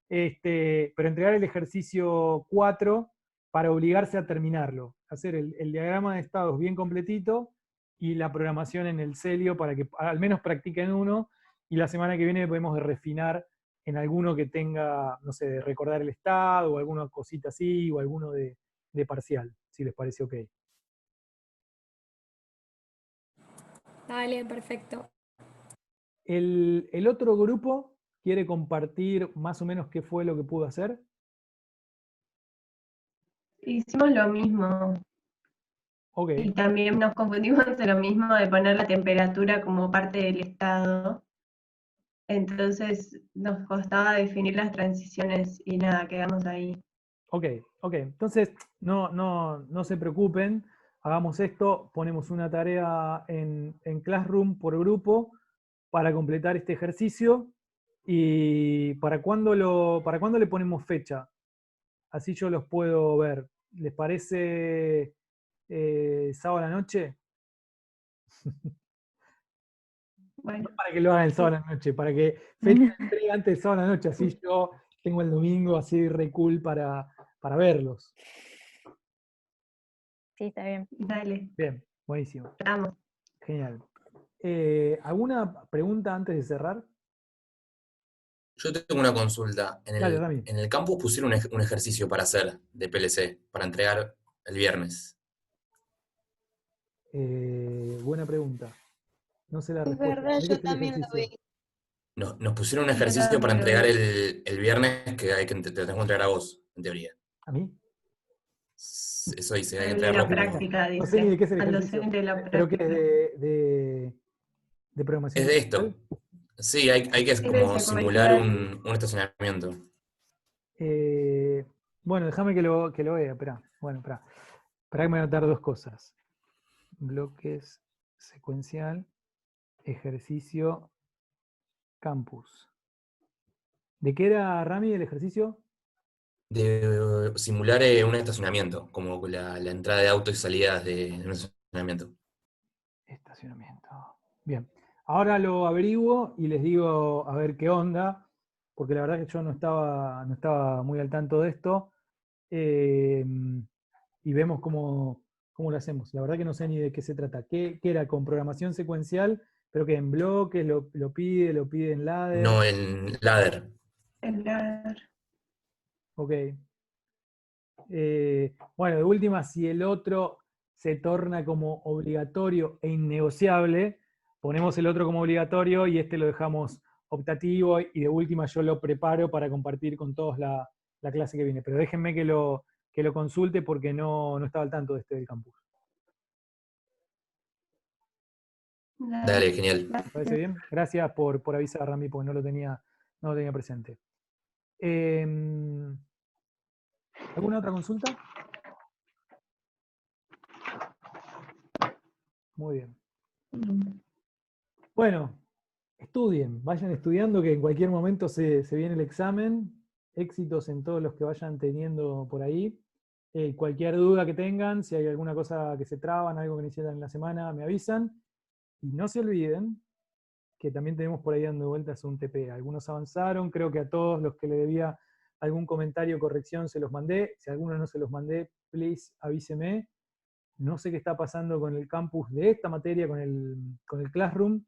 pero entregar el ejercicio 4 para obligarse a terminarlo, hacer el diagrama de estados bien completito y la programación en el Celio para que al menos practiquen uno, y la semana que viene podemos refinar en alguno que tenga, no sé, de recordar el estado, o alguna cosita así, o alguno de parcial, si les parece ok. Dale, perfecto. ¿El otro grupo quiere compartir más o menos qué fue lo que pudo hacer? Hicimos lo mismo. Ok, Y también nos confundimos de lo mismo de poner la temperatura como parte del estado. Entonces nos costaba definir las transiciones y nada, quedamos ahí. ok. Entonces, no se preocupen, hagamos esto, ponemos una tarea en Classroom por grupo para completar este ejercicio. ¿Y para cuándo le ponemos fecha? Así yo los puedo ver. ¿Les parece sábado a la noche? Bueno, No para que lo hagan el sábado a la noche, para que fecha de entrega antes del sábado a la noche, así yo tengo el domingo así re cool para verlos. Sí, está bien. dale, Bien, buenísimo. vamos. Genial. ¿Alguna pregunta antes de cerrar? Yo tengo una consulta. Dale, Rami. En el campus pusieron un ejercicio para hacer de PLC, para entregar el viernes. Buena pregunta. No sé la Es respuesta. verdad, ¿De qué yo es el también lo ejercicio? vi. Nos pusieron un Yo ejercicio para también lo entregar vi. el viernes que te tengo que entregar a vos, en teoría. ¿A mí? Eso dice, hay que El de entregarlo la como... práctica, No sé ni de dice. qué es el Al ejercicio. docente de la ¿Pero qué es práctica. de programación Es de secuencial? esto. Sí, hay que Es de como simular secuencial. un estacionamiento. Bueno, déjame que lo vea. Espera. Bueno, espera. Espera que me voy a anotar dos cosas. Bloques secuencial, ejercicio, campus. ¿De qué era, Rami, el ejercicio? De simular un estacionamiento, como la entrada de autos y salidas de un estacionamiento. Estacionamiento. Bien. Ahora lo averiguo y les digo a ver qué onda, porque la verdad que yo no estaba muy al tanto de esto. Y vemos cómo lo hacemos. La verdad que no sé ni de qué se trata. ¿Qué era con programación secuencial? Pero que en bloques lo pide en ladder. No en ladder. El ladder. Ok. Bueno, de última, si el otro se torna como obligatorio e innegociable, ponemos el otro como obligatorio y este lo dejamos optativo, y de última yo lo preparo para compartir con todos la clase que viene. Pero déjenme que lo consulte porque no estaba al tanto de este del campus. Dale, Dale, genial. ¿Me parece gracias. bien? Gracias por avisar, Rami, porque no lo tenía presente. ¿Alguna otra consulta? Muy bien. Bueno, estudien, vayan estudiando, que en cualquier momento se viene el examen. Éxitos en todos los que vayan teniendo por ahí. Cualquier duda que tengan, si hay alguna cosa que se traban, algo que necesitan en la semana, me avisan. Y no se olviden que también tenemos por ahí dando vueltas un TP. Algunos avanzaron, creo que a todos los que le debía algún comentario o corrección se los mandé. Si a alguno no se los mandé, please avíseme. No sé qué está pasando con el campus de esta materia, con el Classroom.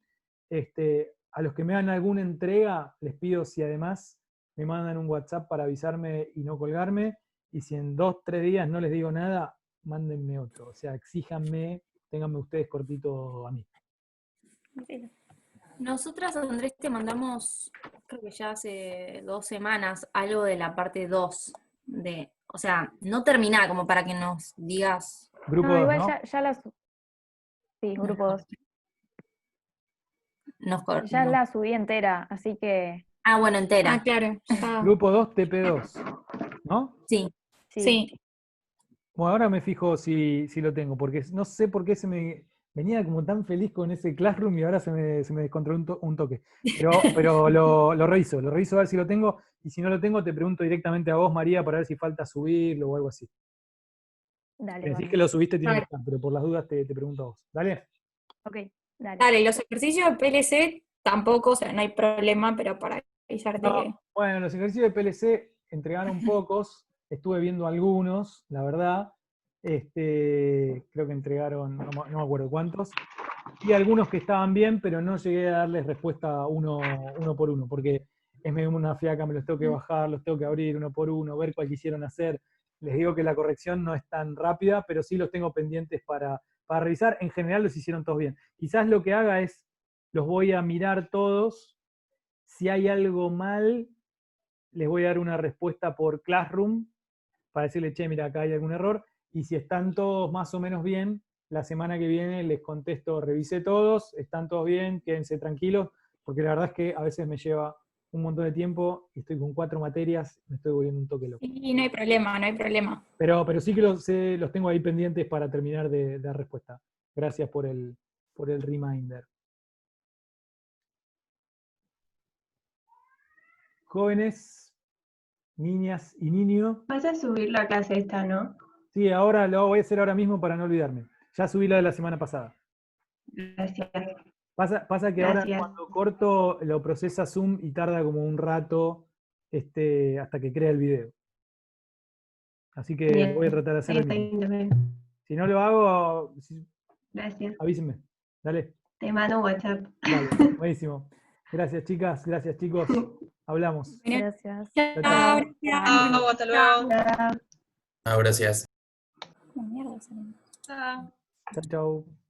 A los que me hagan alguna entrega, les pido si además me mandan un WhatsApp para avisarme y no colgarme. Y si en 2, 3 días no les digo nada, mándenme otro. O sea, exíjanme, ténganme ustedes cortito a mí. Nosotras, Andrés, te mandamos, creo que ya hace 2 semanas, algo de la parte 2. O sea, no termina como para que nos digas. Grupo No, 2, igual ¿no? ya la sí, grupo 2. Ya la subí entera, así que Ah, bueno, entera. Ah, claro. Ya está. Grupo 2, TP2, ¿no? Sí. Sí. Bueno, ahora me fijo si lo tengo, porque no sé por qué se me venía como tan feliz con ese Classroom y ahora se me descontroló un toque. Pero lo reviso a ver si lo tengo, y si no lo tengo te pregunto directamente a vos, María, para ver si falta subirlo o algo así. dale. Me decís Vale. que lo subiste, tiene que Dale. estar, pero por las dudas te pregunto a vos. ¿Dale? Ok, dale. Dale, y los ejercicios de PLC tampoco, o sea, no hay problema, pero para avisarte que. No, bueno, los ejercicios de PLC entregaron pocos, estuve viendo algunos, la verdad. Creo que entregaron, no me acuerdo cuántos, y algunos que estaban bien, pero no llegué a darles respuesta uno por uno, porque es medio una fiaca, me los tengo que bajar, los tengo que abrir uno por uno, ver cuál quisieron hacer. Les digo que la corrección no es tan rápida, pero sí los tengo pendientes para revisar. En general los hicieron todos bien. Quizás lo que haga es, los voy a mirar todos. Si hay algo mal, les voy a dar una respuesta por Classroom para decirle, che, mira, acá hay algún error. Y si están todos más o menos bien, la semana que viene les contesto, revisé todos, están todos bien, quédense tranquilos, porque la verdad es que a veces me lleva un montón de tiempo y estoy con 4 materias, me estoy volviendo un toque loco. Y no hay problema, no hay problema. Pero sí que los tengo ahí pendientes para terminar de dar respuesta. Gracias por el reminder. Jóvenes, niñas y niños. Vas a subir la clase esta, ¿no? Sí, ahora lo voy a hacer ahora mismo para no olvidarme. Ya subí la de la semana pasada. Gracias. Pasa que ahora Gracias. cuando corto lo procesa Zoom y tarda como un rato hasta que crea el video. Así que Bien. voy a tratar de hacer el Está mismo. bien. Si no lo hago, Gracias. avísenme. Dale. Te mando un WhatsApp. Dale. Buenísimo. Gracias, chicas. Gracias, chicos. Hablamos. Gracias. Chao, chao. Chao, Chao, hasta luego. Chao. Ah, gracias. Mierda, Chao. Chao, chao.